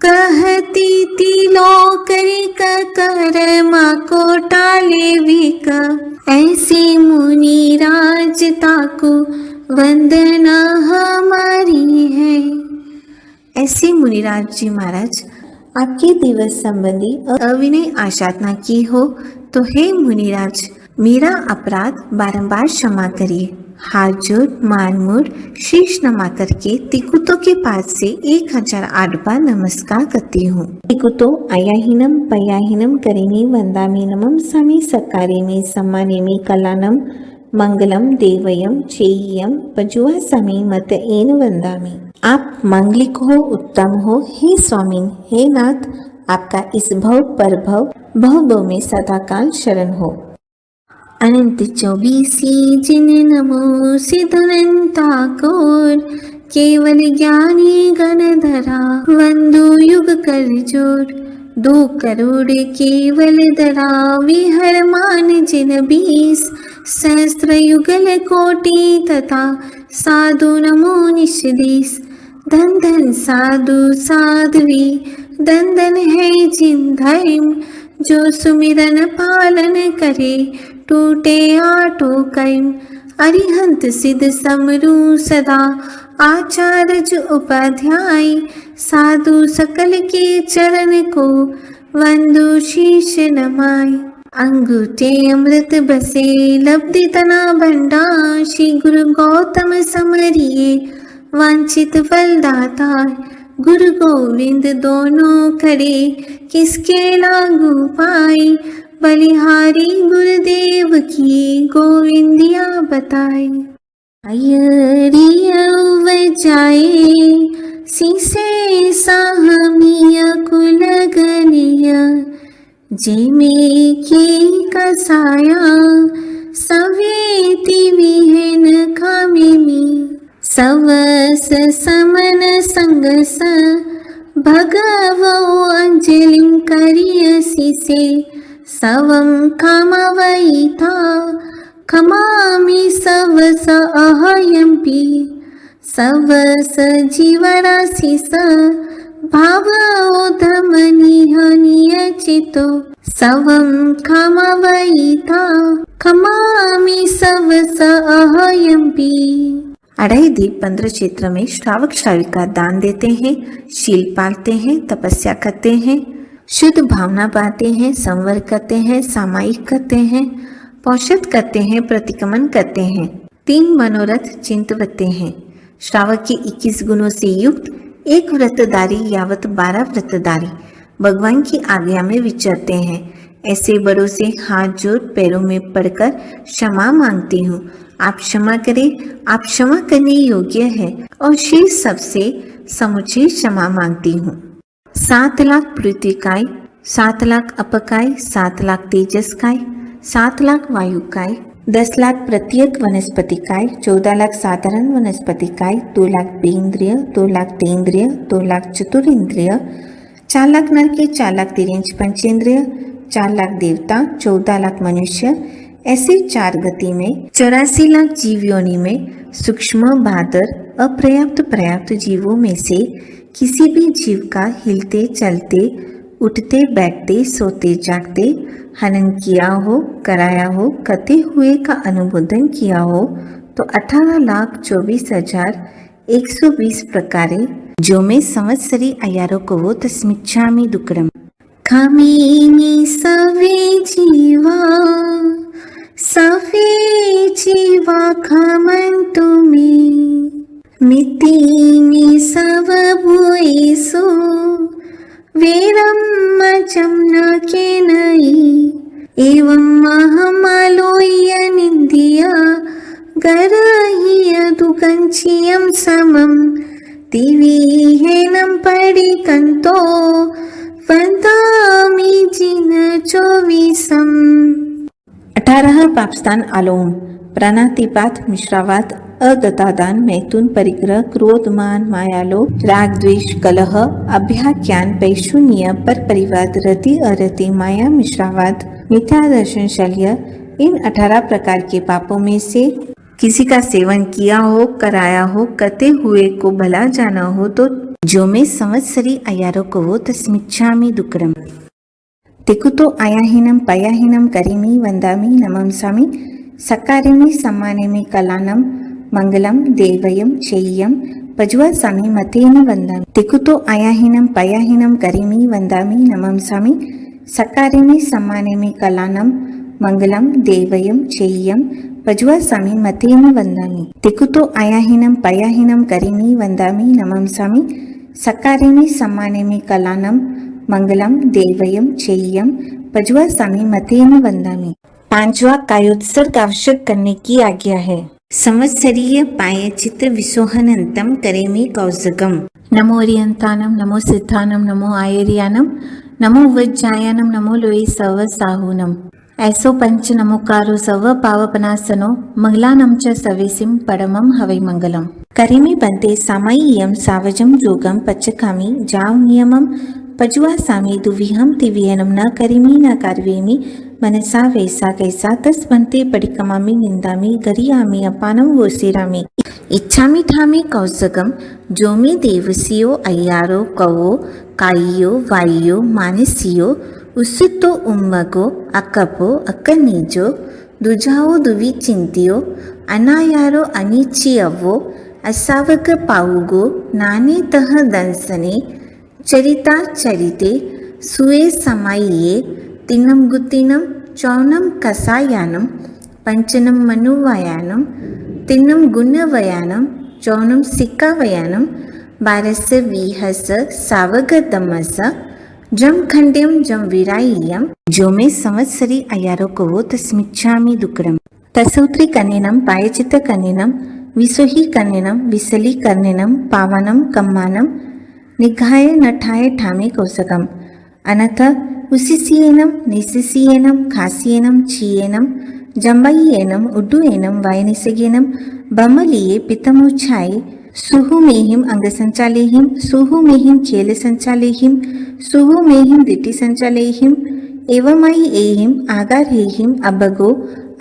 कहती तिलोकरिक कर्मा को टाले विक, ऐसे मुनि राज ताको वंदना हमारी है। ऐसे मुनिराज जी महाराज आपके दिवस संबंधी अविनय आशातना की हो तो हे मुनिराज मेरा अपराध बारंबार क्षमा करिए। हाथ जोड़ मान मोड़ शीश नमा करके तिकुतो के पास से 1008 बार नमस्कार करती हूँ। तिकुतो अयाहीनम पयाहीनम करेमी वंदामी नमम समी सकारेमी सम्मानेमी कलानम मंगलम देवयम चेयम पजुआ समी मत एन वंदामी। आप मांगलिक हो, उत्तम हो हे स्वामी, हे नाथ, आपका इस भव पर भव में सदाकाल शरण हो। अनंत 24 जिन नमो सिद्धनंता कोर, केवल ज्ञानी गणधरा वंदो युग कर जोर। 2 करोड़ केवल धरा विहर मान जिन 20, सहस्त्र युगल कोटि तथा साधु नमो निषदीस। धन धन साधु साध्वी धन धन है जिन धर्म, जो सुमिरन पालन करे टूटे आठो कर्म। अरिहंत सिद्ध समरू सदा आचार्य उपाध्याय, साधु सकल के चरण को वंदो शीश नमाय। अंगूठे अमृत बसे लब्धि तना भंडा, श्री गुरु गौतम समरिए वांछित फलदाता। गुरु गोविंद दोनों खड़े किसके लागू पाए, बलिहारी गुरुदेव की गोविंदिया बताए। अयरिया जाए सीसे साहमिया कुलगनिया, जेमे की कसाया सवेति विहेन खामिमी। सवस समन संगस भगवो अंजलिं करियसि से, सवं खामवैथा खमामि सवस अहयंपि। सवस जीवराशि स भावोधमनिह नियचितो, सवं खामवैथा खमामि सवस अहयंपि। अढ़ाई दीप 15 क्षेत्र में श्रावक श्राविका दान देते हैं, शील पालते हैं, तपस्या करते हैं, शुद्ध भावना पाते हैं, संवर करते हैं, सामायिक करते हैं, पौषध करते हैं, प्रतिक्रमण करते हैं, 3 मनोरथ चिंतवते हैं। श्रावक के 21 गुणों से युक्त एक व्रतधारी यावत 12 व्रतधारी भगवान की आज्ञा में विचरते हैं। ऐसे बड़ों से हाथ जोड़ पैरों में पड़कर क्षमा मांगती हूँ। आप क्षमा करें, आप क्षमा करने योग्य है और शेष सबसे समुचित क्षमा मांगती हूँ। 7 लाख पृथ्वी काय, 7 लाख अपकाय, 7 लाख तेजस काय, 7 लाख वायु काय, 10 लाख प्रत्येक वनस्पति काय, 14 लाख साधारण वनस्पति काय, 2 लाख बेंद्रिय, 2 लाख तेंद्रिय, 2 लाख चतुरेंद्रिय, 4 लाख नर के, 4 लाख तिर्यंच पंचेंद्रिय, 4 लाख देवता, 14 लाख मनुष्य, ऐसे 4 गति में 84 लाख जीव योनि में सूक्ष्म भादर अपर्याप्त पर्याप्त जीवों में से किसी भी जीव का हिलते चलते उठते बैठते सोते जागते हनन किया हो, कराया हो, कते हुए का अनुमोदन किया हो तो 18,24,120 प्रकारे जो मैं संवत्सरी अयारो को वो तस्मिच्छामि दुक्कडम। खमीनी सवे जीवा खमंतु मे, मितीनि सव भूयिसु वेरम वाचं न केनयि एवं महमालोय्य निन्द्य गरह्य दुकञ्चियं समं दिविहेनं पडिकन्तो वदामि जिन 24। 18 पापस्थान आलोम प्राणातिपात मिश्रावात अगतादान मैथुन परिग्रह क्रोध मान मायालोभ राग द्वेष कलह अभ्याख्यान पैशून्य पर परिवाद रति अरति माया मिश्रावाद मिथ्या दर्शन शल्य, इन 18 प्रकार के पापों में से किसी का सेवन किया हो, कराया हो, करते हुए को भला जाना हो तो जो मैं संवत्सरी अयारोकवो तस्मिच्छामि दुक्कड़म तेकुतो आयाहीनम पयाहीनम करिमि वंदामि नमंसामि सकारिमि सम्मानिमि कलानम मंगलम देवयम शेय्यम पज्वासामि मतेन वंदामि तेकुतो आयाहीनम पयाहीनम करिमि वंदामि नमंसामि सकारिमि सम्मानिमि कलानम मंगलम देवयम शेय्यम पज्वासामि मतेन वंदामि तेकुतो आयाहीनम पयाहीनम करिमि वंदामि नमंसामि सकारिमि सम्मानिमि कलानम मंगलम देवयम शेय्यम पज्वासामि मतेन वंदामि। 5वां कायोत्सर्ग आवश्यक करने की आज्ञा है। संवत्सरीय पाय चित्र विसोहनंतम करेमि कौसकम नमो ओरियंतानम नमो सिद्धानम नमो आयर्यानम नमो वज्जायानम नमो लोये सव साहूनम ऐसो पंच नमोकारो सव पावपनासनो मंगलानम च सवेसिम परमम हवै मंगलम करिमि बंते सामय्यम सावजम जोगम पच्चकामि जाव नियमम पज्वासामि दुविहम तिविहनम न करिमि न कार्वेमि मनसा वैसा कैसा तस बंते पडिकमामि निंदामि गरियामि अपानम वोसिरामि इच्छामि ठामि कौसकम जोमि देवसियो अय्यारो कवो काइयो वाइयो मानसियो उसितो उम्मगो अकपो अकनीजो दुजाओ दुवि चिंतियो अनायारो अनिचियवो असावक पाउगो नाने तह दंसने चरिता चरिते सुए समाइये तिन्नम गुतिनम चौनम कसायानम पंचनम मनुवयानम तिन्नम गुणवयानम चौनम सिक्कावयानम 12 विहस सावगतमस जम खंड्यम जम विराय्यम जो मैं संवत्सरी अयारोकवो तस्मिच्छामि दुक्कड़म तसौत्री कन्नेनम पायचित कन्नेनम विसोही कन्नेनम विसली कन्नेनम पावनम कम्मानम निघाय नठाय ठामे कौसकम अनथ उसिसियेनम निसिसियेनम खासियेनम छियेनम जम्बयेनम उड्डुयेनम वायनिसगेनम बमलिये पितमुच्छाय सुहुमेहिम अंगसंचालेहिम सुहुमेहिम खेल संचालेहिम सुहुमेहिम दिट्टि संचालेहिम एवमाई एहिम आगारहेहिम अबगो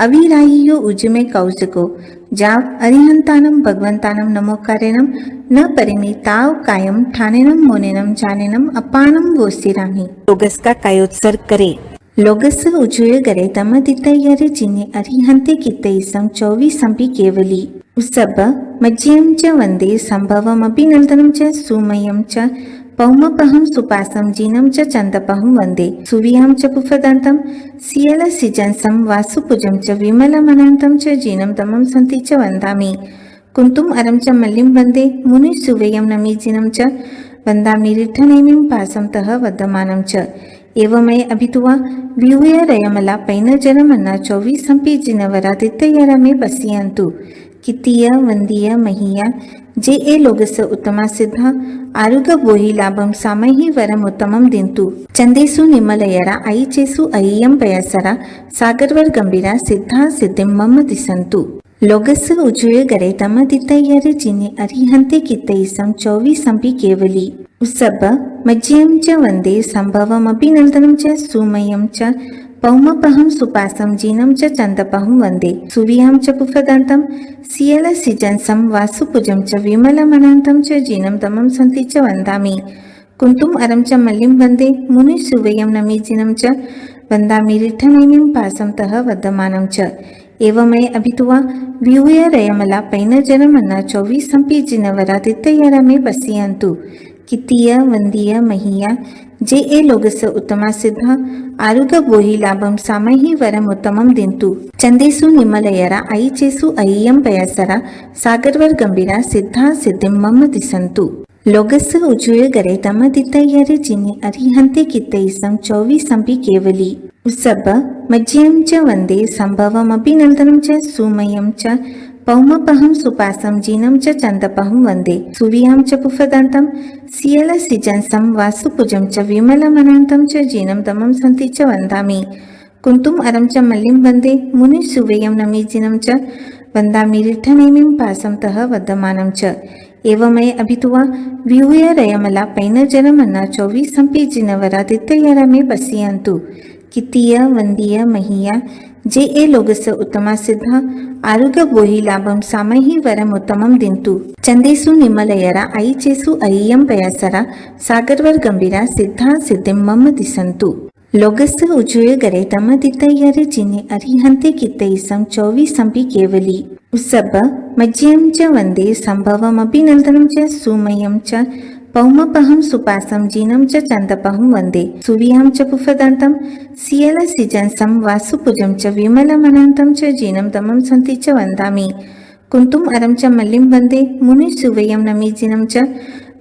अविराहियो उजमे कौसको जाव अरिहंतानम भगवंतानम नमोकारेनम न परिमि ताव कायम ठानेनम मोनेनम जानेनम अपानम वोसिरामि लोगस का कायोत्सर्ग करे लोगस उजुय गरे तम दितयरे जिने अरिहंते कितैसम 24 संपि केवली उसब मज्यं च वंदे संभवम अभिनंदनं च सुमयं च पौमपहं सुपासं जीनं च चंदपहं वंदे सुविहं च पुफदन्तं सियल सिजंसं वासुपुजं च विमलमनन्तं च जीनं तमं सन्ति च वन्दामि कुन्तुम अरं च मल्लिं वंदे मुनि सुवेयं नमीजिनं च वन्दामि रिठनेमिं पासं तः वदमानं च एवमय अभितुवा व्यूय रयमला पैनजरमन्ना 24 संपि जिनवरादित्ययरमे पश्यन्तु कितीय वंदीय महिया जे ए लोगस उत्तमा सिद्धा आरुग बोहि लाभम सामहि वरम उत्तमम दिंतु चंदेसु निमलयरा ऐचेसु अय्यम पयसरा सागरवर गंभीरा सिद्धा सिद्धिम मम दिसंतु लोगस उजुय गरे तम दितयरे जिने अरिहंते कितैसम 24 संपि केवली उसब मज्यं च वंदे संभवम अभिनंदनं च सुमयं च पौमपहं सुपासं जीनं च चंदपहं वंदे सुविहं च पुफदन्तं सियल सिजंसं वासुपुजं च विमलमनन्तं च जीनं तमं सन्ति च वन्दामि कुन्तुम अरं च मल्लिं वंदे मुनि सुवेयं नमीजिनं च वन्दामि रिठनेमिं पासं तः वदमानं च एवमय अभितुवा व्यूय रयमला पैनजरमन्ना 24 संपि जिनवरादित्ययरमे पश्यन्तु कितीय वंदीय महिया जे ए लोगस उत्तमा सिद्धा आरुग बोहि लाभम सामहि वरम उत्तमम दिंतु चंदेसु निमलयरा ऐचेसु अय्यम पयसरा सागरवर गंभीरा सिद्धा सिद्धिम मम दिसंतु ಲೊಗಸ ಉಜುಯಗರೆ ತಮದಿತ್ತಯ್ಯರೆ ಜಿನೆ ಅರಿಹಂತೆ ಕಿತ್ತೈಸಂ ಚೌವೀಸಂಪಿ ಕೇವಲಿ ಉಸಬ್ಬ ಮಜ್ಜಿಯಂ ಚ ವಂದೇ ಸಂಭವಮಭಿನಂದನಂ ಚ ಸುಮಯಂ ಚ ಪೌಮಪಹಂ ಸುಪಾಸಂ ಜೀನಂ ಚ ಚಂದಪಹಂ ವಂದೇ ಸುವಿಯಂ ಚ ಪುಫದಂತಂ ಸಿಯಲ ಸಿಜಂಸಂ ವಾಸುಪುಜಂ ಚ ವಿಮಲಮನಂತಂ ಚ ಜೀನಂ ತಮಂ ಸಂತಿ ಚ ವಂದಾಮಿ ಕುಂತುಂ ಅರಂ ಚ ಮಲ್ಲಿಂ ವಂದೇ ಮುನಿ ಸುವೇಯಂ ನಮೀಜಿನಂ ಚ ವಂದಾಮಿ ರಿಠನೇಮಿಂ ಪಾಸಂ ತಃ ವದ್ದಮಾನಂ ಚ एवमय अभितुवा विहूय रयमला पैनजनमन्ना 24 संपी जिनवरादित्ययरमे बसियंतु कितीय वंदीय महिया जे ए लोगस उत्तमा सिद्धा आरुग बोहि लाभम सामहि वरम उत्तमम दिंतु चंदेसु निमलयरा ऐचेसु अय्यम पयासरा सागरवर गंभीरा सिद्धा सिद्धिम मम दिसंतु ಲೊಗಸ ಉಜುಯಗರೆ ತಮದಿತ್ತಯ್ಯರೆ ಜಿನೆ ಅರಿಹಂತೆ ಕಿತ್ತೈಸಂ 24 ಸಂಪಿ ಕೇವಲಿ ಉಸಬ್ಬ ಮಜ್ಜಿಯಂ ಚ ವಂದೇ ಸಂಭವಮಭಿನಂದನಂ ಚ ಸುಮಯಂ ಚ ಪೌಮಪಹಂ ಸುಪಾಸಂ ಜೀನಂ ಚ ಚಂದಪಹಂ ವಂದೇ ಸುವಿಯಂ ಚ ಪುಫದಂತಂ ಸಿಯಲ ಸಿಜಂಸಂ ವಾಸುಪುಜಂ ಚ ವಿಮಲಮನಂತಂ ಚ ಜೀನಂ ತಮಂ ಸಂತಿ ಚ ವಂದಾಮಿ ಕುಂತುಂ ಅರಂ ಚ ಮಲ್ಲಿಂ ವಂದೇ ಮುನಿ ಸುವೇಯಂ ನಮೀಜಿನಂ ಚ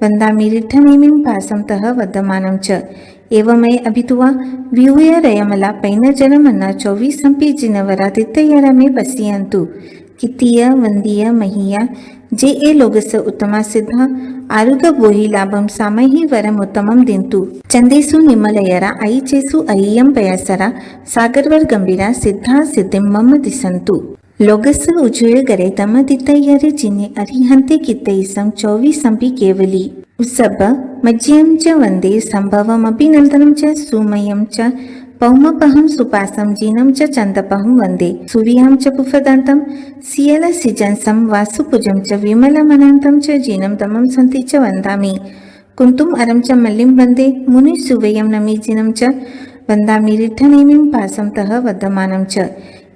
ವಂದಾಮಿ ರಿಠನೇಮಿಂ ಪಾಸಂ ತಃ ವದ್ದಮಾನಂ ಚ एवमय अभितुवा विहूय रयमला पैनजनमन्ना 24 संपी जिनवरादित्ययरमे बसियंतु कितीय वंदीय महिया जे ए लोगस उत्तमा सिद्धा आरुग बोहि लाभम सामहि वरम उत्तमम दिंतु चंदेसु निमलयरा ऐचेसु अय्यम पयासरा सागरवर गंभीरा सिद्धा सिद्धिम मम दिसंतु ಲೊಗಸ ಉಜುಯಗರೆ ತಮದಿತ್ತಯ್ಯರೆ ಜಿನೆ ಅರಿಹಂತೆ ಕಿತ್ತೈಸಂ 24 ಸಂಪಿ ಕೇವಲಿ ಉಸಬ್ಬ ಮಜ್ಜಿಯಂ ಚ ವಂದೇ ಸಂಭವಮಭಿನಂದನಂ ಚ ಸುಮಯಂ ಚ ಪೌಮಪಹಂ ಸುಪಾಸಂ ಜೀನಂ ಚ ಚಂದಪಹಂ ವಂದೇ ಸುವಿಯಂ ಚ ಪುಫದಂತಂ ಸಿಯಲ ಸಿಜಂಸಂ ವಾಸುಪುಜಂ ಚ ವಿಮಲಮನಂತಂ ಚ ಜೀನಂ ತಮಂ ಸಂತಿ ಚ ವಂದಾಮಿ ಕುಂತುಂ ಅರಂ ಚ ಮಲ್ಲಿಂ ವಂದೇ ಮುನಿ ಸುವೇಯಂ ನಮೀಜಿನಂ ಚ ವಂದಾಮಿ ರಿಠನೇಮಿಂ ಪಾಸಂ ತಃ ವದ್ದಮಾನಂ ಚ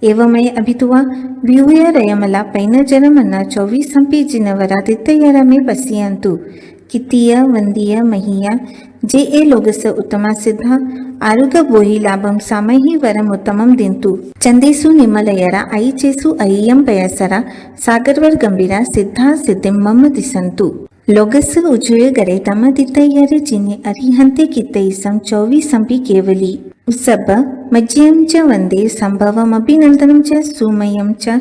एवमय अभितुवा विहूय रयमला पैनजनमन्ना 24 संपी जिनवरादित्ययरमे बसियंतु कितीय वंदीय महिया जे ए लोगस उत्तमा सिद्धा आरुग बोहि लाभम सामहि वरम उत्तमम दिंतु चंदेसु निमलयरा ऐचेसु अय्यम पयासरा सागरवर गंभीरा सिद्धा सिद्धिम मम दिसंतु ಲೊಗಸ ಉಜುಯಗರೆ ತಮದಿತ್ತಯ್ಯರೆ ಜಿನೆ ಅರಿಹಂತೆ ಕಿತ್ತೈಸಂ 24 ಸಂಪಿ ಕೇವಲಿ ಉಸಬ್ಬ ಮಜ್ಜಿಯಂ ಚ ವಂದೇ ಸಂಭವಮಭಿನಂದನಂ ಚ ಸುಮಯಂ ಚ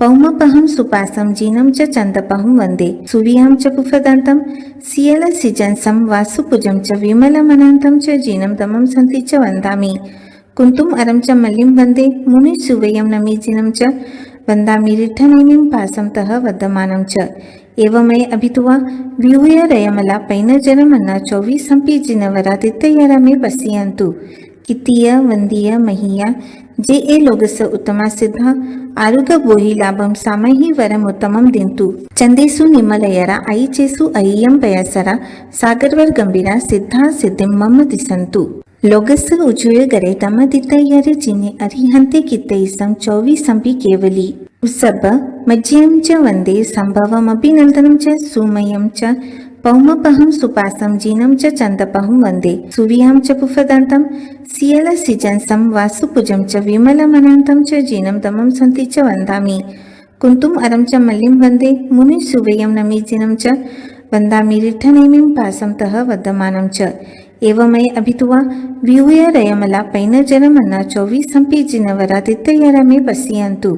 ಪೌಮಪಹಂ ಸುಪಾಸಂ ಜೀನಂ ಚ ಚಂದಪಹಂ ವಂದೇ ಸುವಿಯಂ ಚ ಪುಫದಂತಂ ಸಿಯಲ ಸಿಜಂಸಂ ವಾಸುಪುಜಂ ಚ ವಿಮಲಮನಂತಂ ಚ ಜೀನಂ ತಮಂ ಸಂತಿ ಚ ವಂದಾಮಿ ಕುಂತುಂ ಅರಂ ಚ ಮಲ್ಲಿಂ ವಂದೇ ಮುನಿ ಸುವೇಯಂ ನಮೀಜಿನಂ ಚ ವಂದಾಮಿ ರಿಠನೇಮಿಂ ಪಾಸಂ ತಃ ವದ್ದಮಾನಂ ಚ एवमय अभितुवा विहूय रयमला पैनजनमन्ना 24 संपी जिनवरादित्ययरमे बसियंतु कितीय वंदीय महिया जे ए लोगस उत्तमा सिद्धा आरुग बोहि लाभम सामहि वरम उत्तमम दिंतु चंदेसु निमलयरा ऐचेसु अय्यम पयासरा सागरवर गंभीरा सिद्धा सिद्धिम मम दिसंतु ಲೊಗಸ ಉಜುಯಗರೆ ತಮದಿತ್ತಯ್ಯರೆ ಜಿನೆ ಅರಿಹಂತೆ ಕಿತ್ತೈಸಂ 24 ಸಂಪಿ ಕೇವಲಿ ಉಸಬ್ಬ ಮಜ್ಜಿಯಂ ಚ ವಂದೇ ಸಂಭವಮಭಿನಂದನಂ ಚ ಸುಮಯಂ ಚ ಪೌಮಪಹಂ ಸುಪಾಸಂ ಜೀನಂ ಚ ಚಂದಪಹಂ ವಂದೇ ಸುವಿಯಂ ಚ ಪುಫದಂತಂ ಸಿಯಲ ಸಿಜಂಸಂ ವಾಸುಪುಜಂ ಚ ವಿಮಲಮನಂತಂ ಚ ಜೀನಂ ತಮಂ ಸಂತಿ ಚ ವಂದಾಮಿ ಕುಂತುಂ ಅರಂ ಚ ಮಲ್ಲಿಂ ವಂದೇ ಮುನಿ ಸುವೇಯಂ ನಮೀಜಿನಂ ಚ ವಂದಾಮಿ ರಿಠನೇಮಿಂ ಪಾಸಂ ತಃ ವದ್ದಮಾನಂ ಚ एवमय अभितुवा विहूय रयमला पैनजनमन्ना 24 संपी जिनवरादित्ययरमे बसियंतु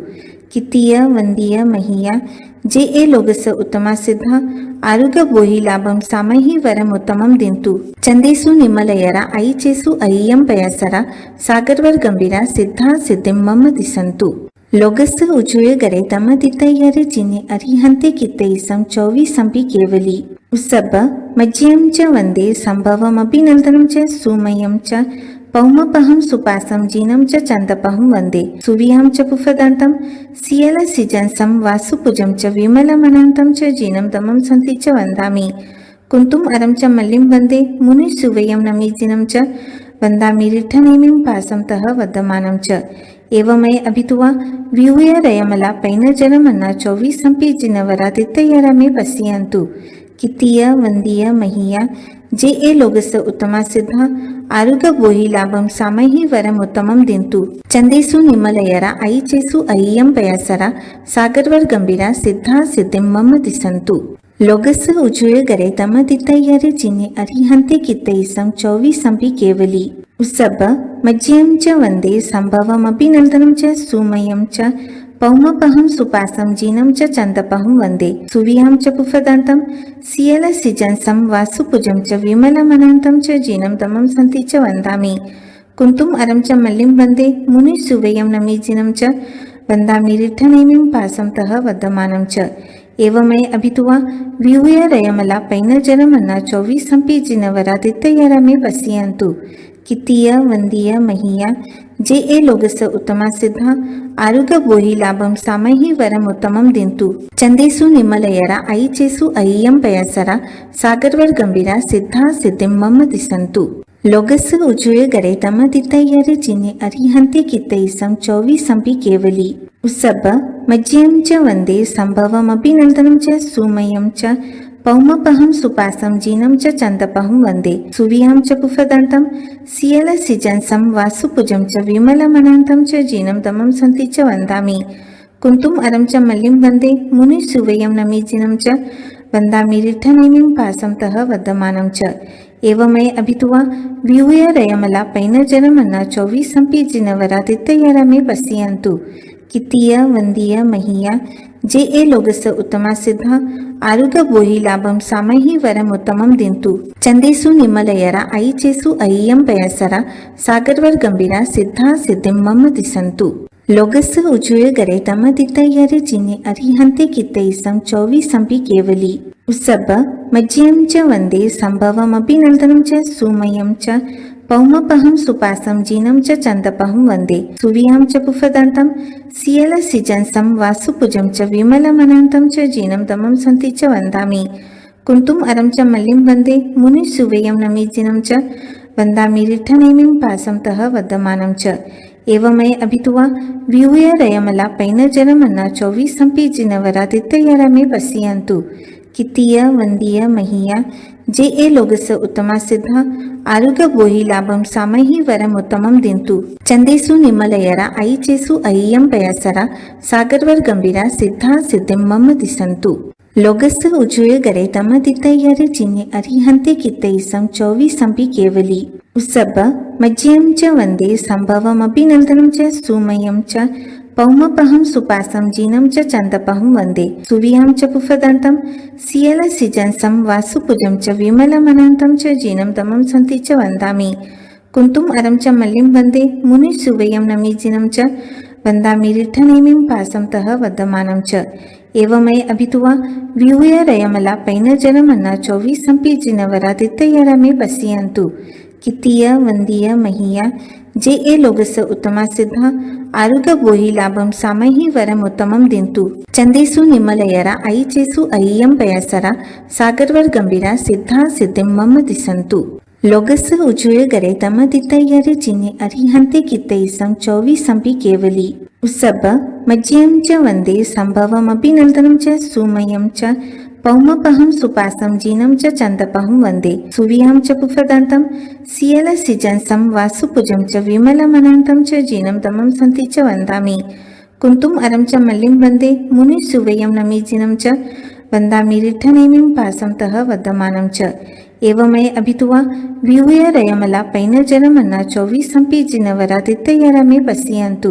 कितीय वंदीय महिया जे ए लोगस उत्तमा सिद्धा आरुग बोहि लाभम सामहि वरम उत्तमम दिंतु चंदेसु निमलयरा ऐचेसु अय्यम पयासरा सागरवर गंभीरा सिद्धा सिद्धिम मम दिसंतु ಲೊಗಸ ಉಜುಯಗರೆ ತಮದಿತ್ತಯ್ಯರೆ ಜಿನೆ ಅರಿಹಂತೆ ಕಿತ್ತೈಸಂ 24 ಸಂಪಿ ಕೇವಲಿ ಉಸಬ್ಬ ಮಜ್ಜಿಯಂ ಚ ವಂದೇ ಸಂಭವಮಭಿನಂದನಂ ಚ ಸುಮಯಂ ಚ ಪೌಮಪಹಂ ಸುಪಾಸಂ ಜೀನಂ ಚ ಚಂದಪಹಂ ವಂದೇ ಸುವಿಯಂ ಚ ಪುಫದಂತಂ ಸಿಯಲ ಸಿಜಂಸಂ ವಾಸುಪುಜಂ ಚ ವಿಮಲಮನಂತಂ ಚ ಜೀನಂ ತಮಂ ಸಂತಿ ಚ ವಂದಾಮಿ ಕುಂತುಂ ಅರಂ ಚ ಮಲ್ಲಿಂ ವಂದೇ ಮುನಿ ಸುವೇಯಂ ನಮೀಜಿನಂ ಚ ವಂದಾಮಿ ರಿಠನೇಮಿಂ ಪಾಸಂ ತಃ ವದ್ದಮಾನಂ ಚ एवमय अभितुवा विहूय रयमला पैनजनमन्ना 24 संपी जिनवरादित्ययरमे बसियंतु कितीय वंदीय महिया जे ए लोगस उत्तमा सिद्धा आरुग बोहि लाभम सामहि वरम उत्तमम दिंतु चंदेसु निमलयरा ऐचेसु अय्यम पयासरा सागरवर गंभीरा सिद्धा सिद्धिम मम दिसंतु ಲೊಗಸ ಉಜುಯಗರೆ ತಮದಿತ್ತಯ್ಯರೆ ಚಿನ್ನೆ ಅರಿಹಂತೆ ಕಿತ್ತೈಸಂ ಚೌವೀಸಂಪಿ ಕೇವಲಿ ಉಸಬ್ಬ ಮಜ್ಜಿಯಂ ಚ ವಂದೇ ಸಂಭವಮಭಿನಂದನಂ ಚ ಸುಮಯಂ ಚ ಪೌಮಪಹಂ ಸುಪಾಸಂ ಜೀನಂ ಚ ಚಂದಪಹಂ ವಂದೇ ಸುವಿಯಾಂ ಚ ಪುಫದಂತಂ ಸಿಯಲ ಸಿಜಂಸಂ ವಾಸುಪುಜಂ ಚ ವಿಮಲಮನಂತಂ ಚ ಜೀನಂ ತಮಂ ಸಂತಿ ಚ ವಂದಾಮಿ ಕುಂತುಂ ಅರಂ ಚ ಮಲ್ಲಿಂ ವಂದೇ ಮುನಿ ಸುವಯಂ ನಮೀಜಿನಂ ಚ ವಂದಾಮಿ ರಿಠನೇಮಿಂ ಪಾಸಂ ತಃ ವದ್ದಮಾನಂ ಚ एवमे अभितुवा विहुय रयमला पैनजरमन्ना 24 संपी जिनवरादित्ययरमे वसियंतु कितीय वंदीय महीया जे ए लोगस उत्तमा सिद्धा आरुग बोहि लाभम सामहि वरम उत्तमम दिंतु चंदेसु निमलयरा आई चेसु अय्यम पयसरा सागरवर गंभीरा सिद्धा सिद्धिम मम दिसंतु लोगस उजुय गरे तमदितयरे जिने अरिहंते कितैसं 24 संपि केवली ಉಸಬ್ಬ ಮಜ್ಜಿಯಂ ಚ ವಂದೇ ಸಂಭವಮಭಿನಂದನಂ ಚ ಸುಮಯಂ ಚ ಪೌಮಪಹಂ ಸುಪಾಸಂ ಜೀನಂ ಚ ಚಂದಪಹಂ ವಂದೇ ಸುವಿಯಾಂ ಚ ಪುಫದಂತಂ ಸಿಯಲ ಸಿಜಂಸಂ ವಾಸುಪುಜಂ ಚ ವಿಮಲಮನಂತಂ ಚ ಜೀನಂ ತಮಂ ಸಂತಿ ಚ ವಂದಾಮಿ ಕುಂತುಂ ಅರಂ ಚ ಮಲ್ಲಿಂ ವಂದೇ ಮುನಿ ಸುವಯಂ ನಮೀಜಿನಂ ಚ ವಂದಾಮಿ ರಿಠನೇಮಿಂ ಪಾಸಂ ತಃ ವದ್ದಮಾನಂ ಚ एवमे अभितुवा विहुय रयमला पैनजरमन्ना 24 संपी जिनवरादित्ययरमे वसियंतु कितीय वंदीय महीया जे ए लोगस उत्तमा सिद्धा आरुग बोहि लाभम सामहि वरम उत्तमम दिंतु चंदेसु निमलयरा आई चेसु अय्यम पयसरा सागरवर गंभीरा सिद्धा सिद्धिम मम दिसंतु लोगस उजुय गरे तमदितयरे जिने अरिहंते कितैसं 24 संपि केवली ಉಸಬ್ಬ ಮಜ್ಜಿಯಂ ಚ ವಂದೇ ಸಂಭವಮಭಿನಂದನಂ ಚ ಸುಮಯಂ ಚ ಪೌಮಪಹಂ ಸುಪಾಸಂ ಜೀನಂ ಚ ಚಂದಪಹಂ ವಂದೇ ಸುವಿಯಾಂ ಚ ಪುಫದಂತಂ ಸಿಯಲ ಸಿಜಂಸಂ ವಾಸುಪುಜಂ ಚ ವಿಮಲಮನಂತಂ ಚ ಜೀನಂ ತಮಂ ಸಂತಿ ಚ ವಂದಾಮಿ ಕುಂತುಂ ಅರಂ ಚ ಮಲ್ಲಿಂ ವಂದೇ ಮುನಿ ಸುವಯಂ ನಮೀಜಿನಂ ಚ ವಂದಾಮಿ ರಿಠನೇಮಿಂ ಪಾಸಂ ತಃ ವದ್ದಮಾನಂ ಚ एवमे अभितुवा विहुय रयमला पैनजरमन्ना 24 संपी जिनवरादित्ययरमे वसियंतु कितीय वंदीय महीया जे ए लोगस उत्तमा सिद्धा आरुग बोहि लाभम सामहि वरम उत्तमम दिंतु चंदेसु निमलयरा आई चेसु अय्यम पयसरा सागरवर गंभीरा सिद्धा सिद्धिम मम दिसंतु लोगस उजुय गरे तमदितयरे जिने अरिहंते कितैसं 24 संपि केवली ಉಸಬ್ಬ ಮಜ್ಜಿಯಂ ಚ ವಂದೇ ಸಂಭವಮಭಿನಂದನಂ ಚ ಸುಮಯಂ ಚ ಪೌಮಪಹಂ ಸುಪಾಸಂ ಜೀನಂ ಚ ಚಂದಪಹಂ ವಂದೇ ಸುವಿಯಾಂ ಚ ಪುಫದಂತಂ ಸಿಯಲ ಸಿಜಂಸಂ ವಾಸುಪುಜಂ ಚ ವಿಮಲಮನಂತಂ ಚ ಜೀನಂ ತಮಂ ಸಂತಿ ಚ ವಂದಾಮಿ ಕುಂತುಂ ಅರಂ ಚ ಮಲ್ಲಿಂ ವಂದೇ ಮುನಿ ಸುವಯಂ ನಮೀಜಿನಂ ಚ ವಂದಾಮಿ ರಿಠನೇಮಿಂ ಪಾಸಂ ತಃ ವದ್ದಮಾನಂ ಚ एवमे अभितुवा विहुय रयमला पैनजरमन्ना 24 संपी जिनवरादित्ययरमे वसियंतु कितीय वंदीय महीया जे ए लोगस उत्तमा सिद्धा आरुग बोहि लाभम सामहि वरम उत्तमम दिंतु चंदेसु निमलयरा आई चेसु अय्यम पयसरा सागरवर गंभीरा सिद्धा सिद्धिम मम दिसंतु लोगस उजुय गरे तमदितयरे जिने अरिहंते कितैसं 24 संपि केवली ಉಸಬ್ಬ ಮಜ್ಜಿಯಂ ಚ ವಂದೇ ಸಂಭವಮಭಿನಂದನಂ ಚ ಸುಮಯಂ ಚ ಪೌಮಪಹಂ ಸುಪಾಸಂ ಜೀನಂ ಚ ಚಂದಪಹಂ ವಂದೇ ಸುವಿಯಾಂ ಚ ಪುಫದಂತಂ ಸಿಯಲ ಸಿಜಂಸಂ ವಾಸುಪುಜಂ ಚ ವಿಮಲಮನಂತಂ ಚ ಜೀನಂ ತಮಂ ಸಂತಿ ಚ ವಂದಾಮಿ ಕುಂತುಂ ಅರಂ ಚ ಮಲ್ಲಿಂ ವಂದೇ ಮುನಿ ಸುವಯಂ ನಮೀಜಿನಂ ಚ ವಂದಾಮಿ ರಿಠನೇಮಿಂ ಪಾಸಂ ತಃ ವದ್ದಮಾನಂ ಚ एवमे अभितुवा विहुय रयमला पैनजरमन्ना 24 संपी जिनवरादित्ययरमे वसियंतु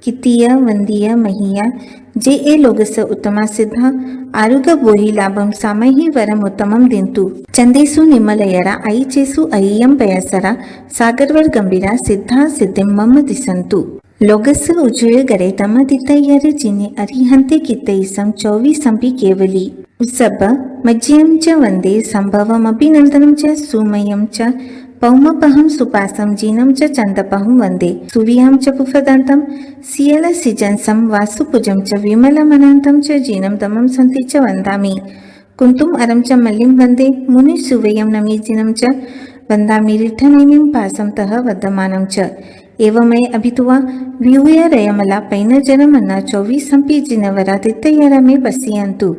कितीय वंदीय महीया जे ए लोगस उत्तमा सिद्धा आरुग बोहि लाभम सामहि वरम उत्तमम दिंतु चंदेसु निमलयरा आई चेसु अय्यम पयसरा सागरवर गंभीरा सिद्धा सिद्धिम मम दिसंतु लोगस उजुय गरे तमदितयरे जिने अरिहंते कितैसं 24 संपि केवली ಉಸಬ್ಬ ಮಜ್ಜಿಯಂ ಚ ವಂದೇ ಸಂಭವಮಭಿನಂದನಂ ಚ ಸುಮಯಂ ಚ ಪೌಮಪಹಂ ಸುಪಾಸಂ ಜೀನಂ ಚ ಚಂದಪಹಂ ವಂದೇ ಸುವಿಯಾಂ ಚ ಪುಫದಂತಂ ಸಿಯಲ ಸಿಜಂಸಂ ವಾಸುಪುಜಂ ಚ ವಿಮಲಮನಂತಂ ಚ ಜೀನಂ ತಮಂ ಸಂತಿ ಚ ವಂದಾಮಿ ಕುಂತುಂ ಅರಂ ಚ ಮಲ್ಲಿಂ ವಂದೇ ಮುನಿ ಸುವಯಂ ನಮೀಜಿನಂ ಚ ವಂದಾಮಿ ರಿಠನೇಮಿಂ ಪಾಸಂ ತಃ ವದ್ದಮಾನಂ ಚ एवमे अभितुवा विहुय रयमला पैनजरमन्ना 24 संपी जिनवरादित्ययरमे वसियंतु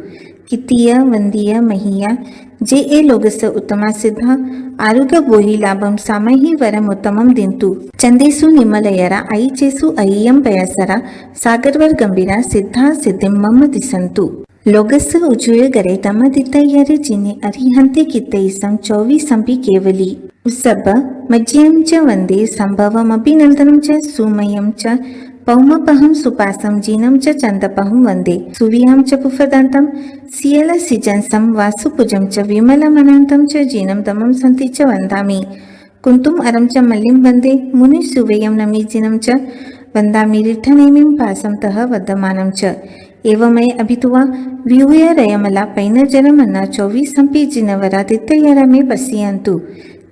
कितीय वंदीय महीया जे ए लोगस उत्तमा सिद्धा आरुग बोहि लाभम सामहि वरम उत्तमम दिंतु चंदेसु निमलयरा आई चेसु अय्यम पयसरा सागरवर गंभीरा सिद्धा सिद्धिम मम दिसंतु ಲೋಗಸ್ಸ ಉಜುಯಗರೆ ತಮದಿತ್ತಯ್ಯರೆ ಜಿನೆ ಅರಿಹಂತೆ ಕಿತ್ತೈಸಂ ಚೌವೀಸಂಪಿ ಕೇವಲಿ ಉಸ್ಸಬ್ಬ ಮಜ್ಜಿಯಂ ಚ ವಂದೇ ಸಂಭವಮಭಿನಂದನಂ ಚ ಸುಮಯಂ ಚ ಪೌಮಪಹಂ ಸುಪಾಸಂ ಜೀನಂ ಚ ಚಂದಪಹಂ ವಂದೇ ಸುವಿಹಂ ಚ ಪುಫದಂತಂ ಸಿಯಲ ಸಿಜಂಸಂ ವಾಸುಪುಜಂ ಚ ವಿಮಲಮನಂತಂ ಚ ಜೀನಂ ತಮಂ ಸಂತಿ ಚ ವಂದಾಮಿ ಕುಂತುಂ ಅರಂ ಚ ಮಲ್ಲಿಂ ವಂದೇ ಮುನಿ ಸುವೇಯಂ ನಮೀಜಿನಂ ಚ ವಂದಾಮಿ ರಿಠನೇಮಿಂ ಪಾಸಂ ತಃ ವದ್ದಮಾನಂ ಚ एवमय अभितुवा विहुय रयमला पैनजनमन्ना 24 संपी जिनवरादित्ययरा में बसियंतु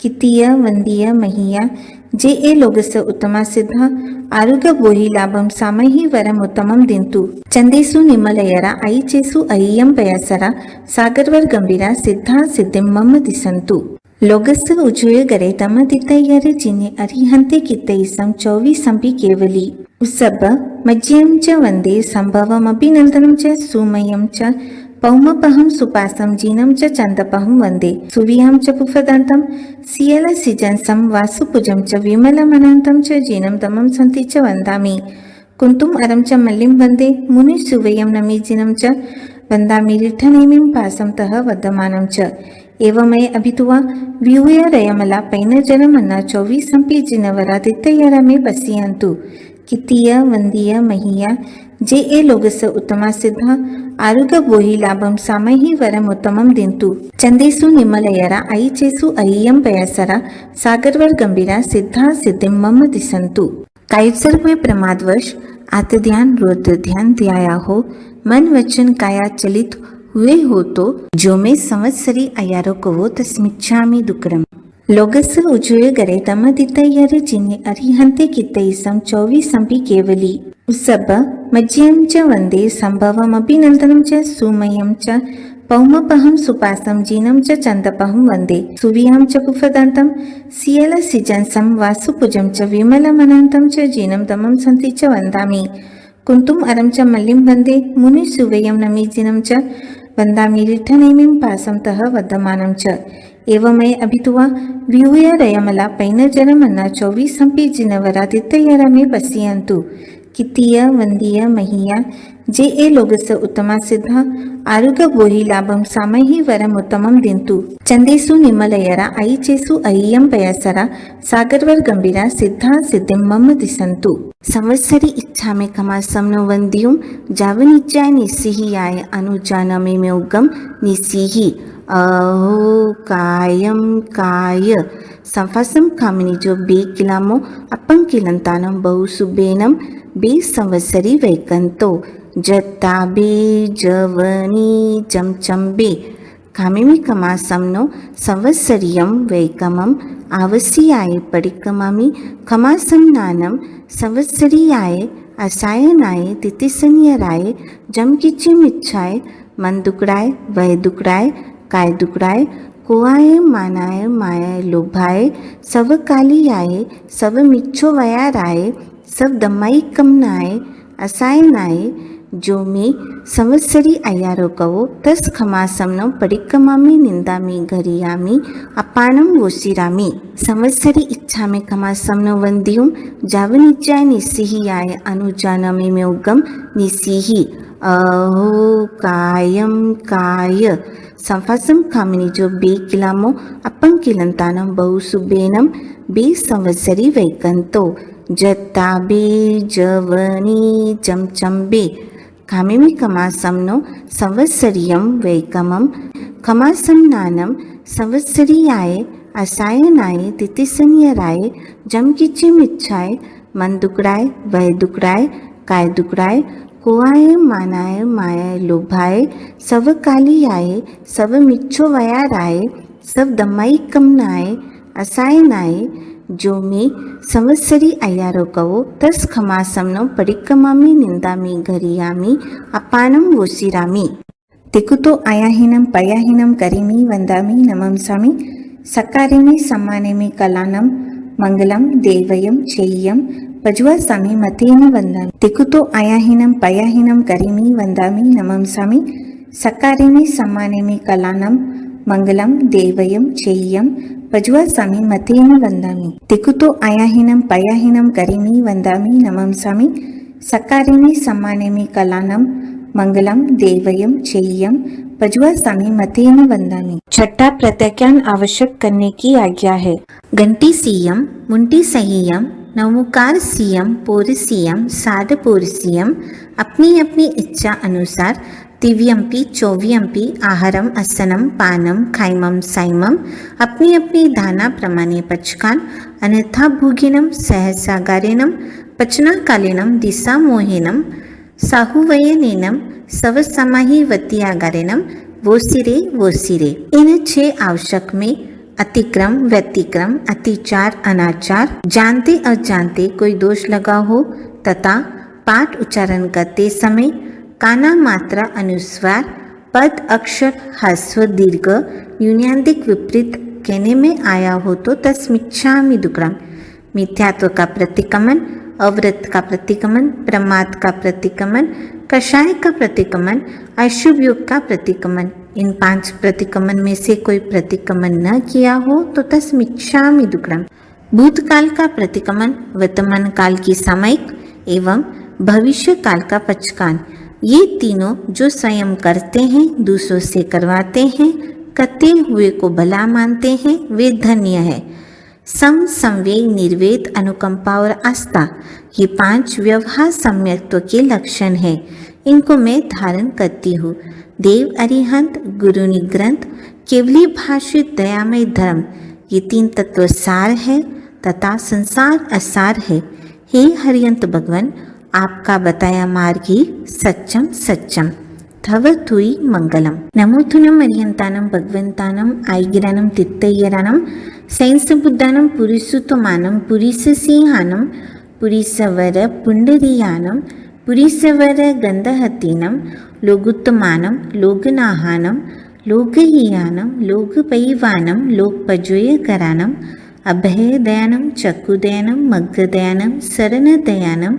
कितीय वंदीय महिया जे ए लोगस उत्तमा सिद्धा आरोग्य बोहि लाभम सामहि वरम उत्तमम दिंतु चंदेसु निमलयरा ऐचेसु अय्यम पयासरा सागरवर गंभीरा सिद्धा सिद्धिम मम दिसंतु लोगस उजुय गरे तमदितयरे जिने अरिहंते कितैसं 24 संपि केवली ಉಸ್ಸಬ್ಬ ಮಜ್ಜಿಯಂ ಚ ವಂದೇ ಸಂಭವಮಭಿನಂದನಂ ಚ ಸುಮಯಂ ಚ ಪೌಮಪಹಂ ಸುಪಾಸಂ ಜೀನಂ ಚ ಚಂದಪಹಂ ವಂದೇ ಸುವಿಹಂ ಚ ಪುಫದಂತಂ ಸಿಯಲ ಸಿಜಂಸಂ ವಾಸುಪುಜಂ ಚ ವಿಮಲಮನಂತಂ ಚ ಜೀನಂ ತಮಂ ಸಂತಿ ಚ ವಂದಾಮಿ ಕುಂತುಂ ಅರಂ ಚ ಮಲ್ಲಿಂ ವಂದೇ ಮುನಿ ಸುವೇಯಂ ನಮೀಜಿನಂ ಚ ವಂದಾಮಿ ರಿಠನೇಮಿಂ ಪಾಸಂ ತಃ ವದ್ದಮಾನಂ ಚ एवमय अभितुवा विहुय रयमला पैनजनमन्ना 24 संपी जिनवरादित्ययरा में बसियंतु कितीय वंदीय महिया जे ए लोगस उत्तमा सिद्धा आरोग्य बोहि लाभम सामहि वरम उत्तमम दिंतु चंदेसु निमलयरा ऐचेसु अय्यम पयासरा सागरवर गंभीरा सिद्धा सिद्धिम मम दिसंतु कायुत्सर्ग में प्रमादवश आत्मध्यान रुद्र ध्यान ध्याया हो मन वचन काया चलित हुए हो तो जो मैं संवत्सरी अयारो कवो तस्मिच्छामि दुक्रम लोगस उजुय गरे तमदितयरे जिने अरिहंते कितैसं 24 संपि केवली उस्सब्ब मज्जियं च वंदे संभवमभिनंदनं च सुमयं च पौमपहं सुपासं जीनं च चंदपहं वंदे सुविहं च पुफदंतं सियल सिजंसं वासुपुजं च विमलमनंतं च जीनं तमं संति च वंदामि कुंतुम अरं च मल्लिं वंदे मुनि सुवेयं नमीजिनं च ವಂದಾಮಿ ರಿಠನೇಮಿಂ ಪಾಸಂ ತಃ ವದ್ದಮಾನಂ ಚ ಏವಮಯ ಅಭಿತುವಾ ವಿಹುಯ ರಯಮಲ ಪೈನಜನಮನ್ನ 24 ಸಂಪಿ ಜಿನವರಾದಿत्यಯರಾ में बसियंतु कितीय वंदीय महिया जे ए लोगस उत्तमा सिद्धा आरोग्य बोहि लाभम सामहि वरम उत्तमम दिंतु चंदेसु निमलयरा ऐचेसु अय्यम पयासरा सागरवर गंभीरा सिद्धा सिद्धिम मम दिसंतु संवत्सरी इच्छा में कमासमनो वंदियुम जावनिज्जाय निसिहियाय अनुजानमे में उगम निसिहि अहो कायम काय संफासम कामिनी जो बे किलामो अपन किलंतानम बहु सुबेनम बे संवत्सरी वैकंतो जत्ताबे जवनी चमचंबे कामिमी कमासमनो संवत्सरियम वैकमम आवस्याय परिकमामि कमासमनानम संवत्सरियाय असायनाय तिथिसनियराय जमकिचिमिच्छाय मन दुकड़ाय वह दुकड़ाय काय दुकड़ाय कुआय मानाय माया लोभाय सब काली आए सब मिच्छो वयाराय सब दमाई कमनाय असायनाय जो में संवत्सरी अयारो कवो तस खमासमनो परिकमामि निंदामि घरियामि अपानम वोसिरामि संवत्सरी इच्छा में खमासमनो वंदियुम जावनिज्जाय निसिहियाय अनुजानमे में उगम निसिहि अहो कायम काय संफासम कामिनी जो बे किलामो अपन किलंतानम बहु सुबेनम बे संवत्सरी वैकंतो जत्ताबे जवनी चमचंबे कामिमी कमासमनो संवत्सरियम वैकमम कमासमनानम संवत्सरियाय असायनाय तिथिसनियराय जमकिचिमिच्छाय मन दुकड़ाय वह दुकड़ाय काय दुकड़ाय कुआय मानाय माया लोभाय सब काली आए सब मिच्छो वयाराय सब दमाई कमनाय असायनाय जो में संवत्सरी अयारो कवो तस खमासमनो परिकमामि निंदामि घरियामि अपानम वोसिरामि तिकुतो आयाहीनम पयाहीनम करिमि वंदामि नमंसामि सकारिमि सम्मानिमि कलानम मंगलम देवयम चेय्यम पज्वासामि मतेन वंदामि तिकुतो आयाहीनम पयाहीनम करिमि वंदामि नमंसामि सकारिमि सम्मानिमि कलानम मंगलम देवयम चेय्यम पज्वासामि मतेन वंदामि तिकुतो आयाहीनम पयाहीनम करिमि वंदामि नमंसामि सकारिमि सम्मानिमि कलानम मंगलम देवयम चेयम पजवा स्वामी मतेन वंदामी। छठा प्रत्याख्यान आवश्यक करने की आज्ञा है। घंटी सीयम मुंटी सहीयम नवमुकार सीयम पोरसीयम साध पोरसीयम। अपनी अपनी इच्छा अनुसार दिव्यम्पी चौव्यम्पी आहारम असनम पानम खाइमम साइमम अपनी अपनी धाना प्रमाणे पचकान अन्यथा भूगिनम सहसागारेनम पचनाकालीनम दिशा मोहिनम साहुवयनेनम सवसमाही वतियागारेनम वो सिरे। इन 6 आवश्यक में अतिक्रम व्यतिक्रम अतिचार अनाचार जानते अजानते कोई दोष लगा हो तथा पाठ उच्चारण करते समय काना मात्रा अनुस्वार पद अक्षर ह्रस्व दीर्घ न्यूनाधिक विपरीत कहने में आया हो तो तस्मिच्छामि दुक्कड़म। मिथ्यात्व का प्रतिक्रमण अव्रत का प्रतिक्रमण प्रमाद का प्रतिक्रमण कषाय का प्रतिक्रमण अशुभ योग का प्रतिक्रमण। इन 5 प्रतिक्रमण में से कोई प्रतिक्रमण न किया हो तो तस्मिच्छामि दुक्कड़म। भूतकाल का प्रतिक्रमण वर्तमान काल की सामयिक एवं भविष्य काल का पचकान। ये तीनों जो स्वयं करते हैं दूसरों से करवाते हैं करते हुए को भला मानते हैं वे धन्य है। सम संवेग निर्वेद अनुकंपा और आस्था ये 5 व्यवहार सम्यक्त्व के लक्षण हैं। इनको मैं धारण करती हूँ। देव अरिहंत गुरु निग्रंथ केवली भाष्य दयामय धर्म ये 3 तत्व सार है तथा संसार असार है। हे हरियंत भगवान आपका बताया मार्ग ही सच्चम तव तुई मंगलम। नमोथुनम अरियंतानम भगवंतानम आईगिरानम तित्तय्यरानम सैंस बुद्धानम पुरीसुतमानम पुरीससिंहानम पुरीसवर पुंडरीयानम पुरीसवर गंधहतीनम लोगुत्तमानम लोगनाहानम लोकहीयानम लोकपैवानम लोकपजोयकरानम अभयदयानम चक्षुदयानम मग्गदयानम शरणदयानम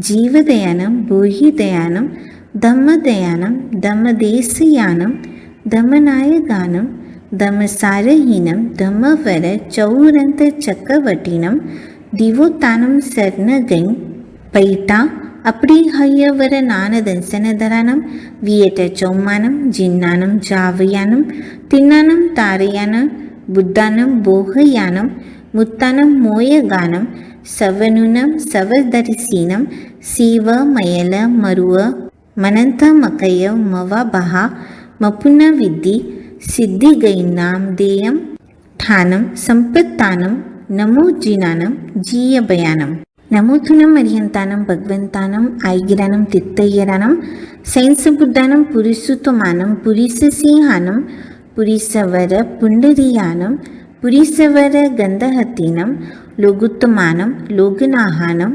जीवदयानम भूहिदयानम धम्मदयानम धम्मदेशयानम धम्मनायगानम धम्मसारहीनम धम्मवर चौरंत चक्रवटीनम दिवोत्तानम शरणगं पैटा अपड़ी हय्यवर नानदंसनधरानम वियट चौमानम जिन्नानम जावयानम तिन्नानम तारयानम बुद्धानम बोहयानम मुत्तानम मोयगानम सवनुनम सवदरिसीनम सीव मयल मरुव मनंत मकय मवा बहा मपुन विद्धि सिद्धिगैनाम देयम ठानम संपत्तानम नमो जिनानम जीयबयानम। नमोथुनम अरिहंतानम भगवंतानम आईगिरानम तित्तय्यरानम सैंस बुद्धानम पुरीसुतमानम पुरीससिंहानम पुरीसवर पुंडरीयानम पुरीसवर गंधहतीनम लोगुत्तमानम लोगनाहानम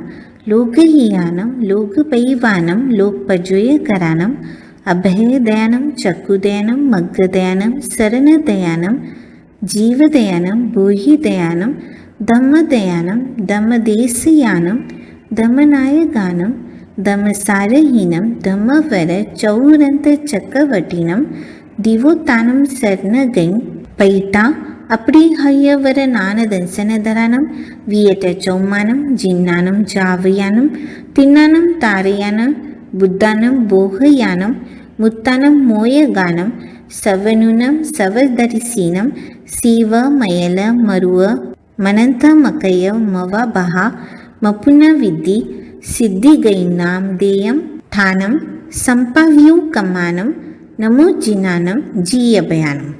लोकहीयानम लोकपैवानम लोकपजोयकरानम अभयदयानम चक्षुदयानम मग्गदयानम शरणदयानम जीवदयानम भूहिदयानम धम्मदयानम धम्मदेशयानम धम्मनायगानम धम्मसारहीनम धम्मवर चौरंत चक्रवटीनम दिवोत्तानम शरणगं पैटा अपड़ी हय्यवर नानदंसनधरानम वियट चौमानम जिन्नानम जावयानम तिन्नानम तारयानम बुद्धानम बोहयानम मुत्तानम मोयगानम सवनुनम सवदरिसीनम सीव मयल मरुव मनंत मकय मवा बहा मपुन विद्धि सिद्धिगैनाम देयम ठानम संपाव्यूकमानम नमो जिनानम जीयबयानम।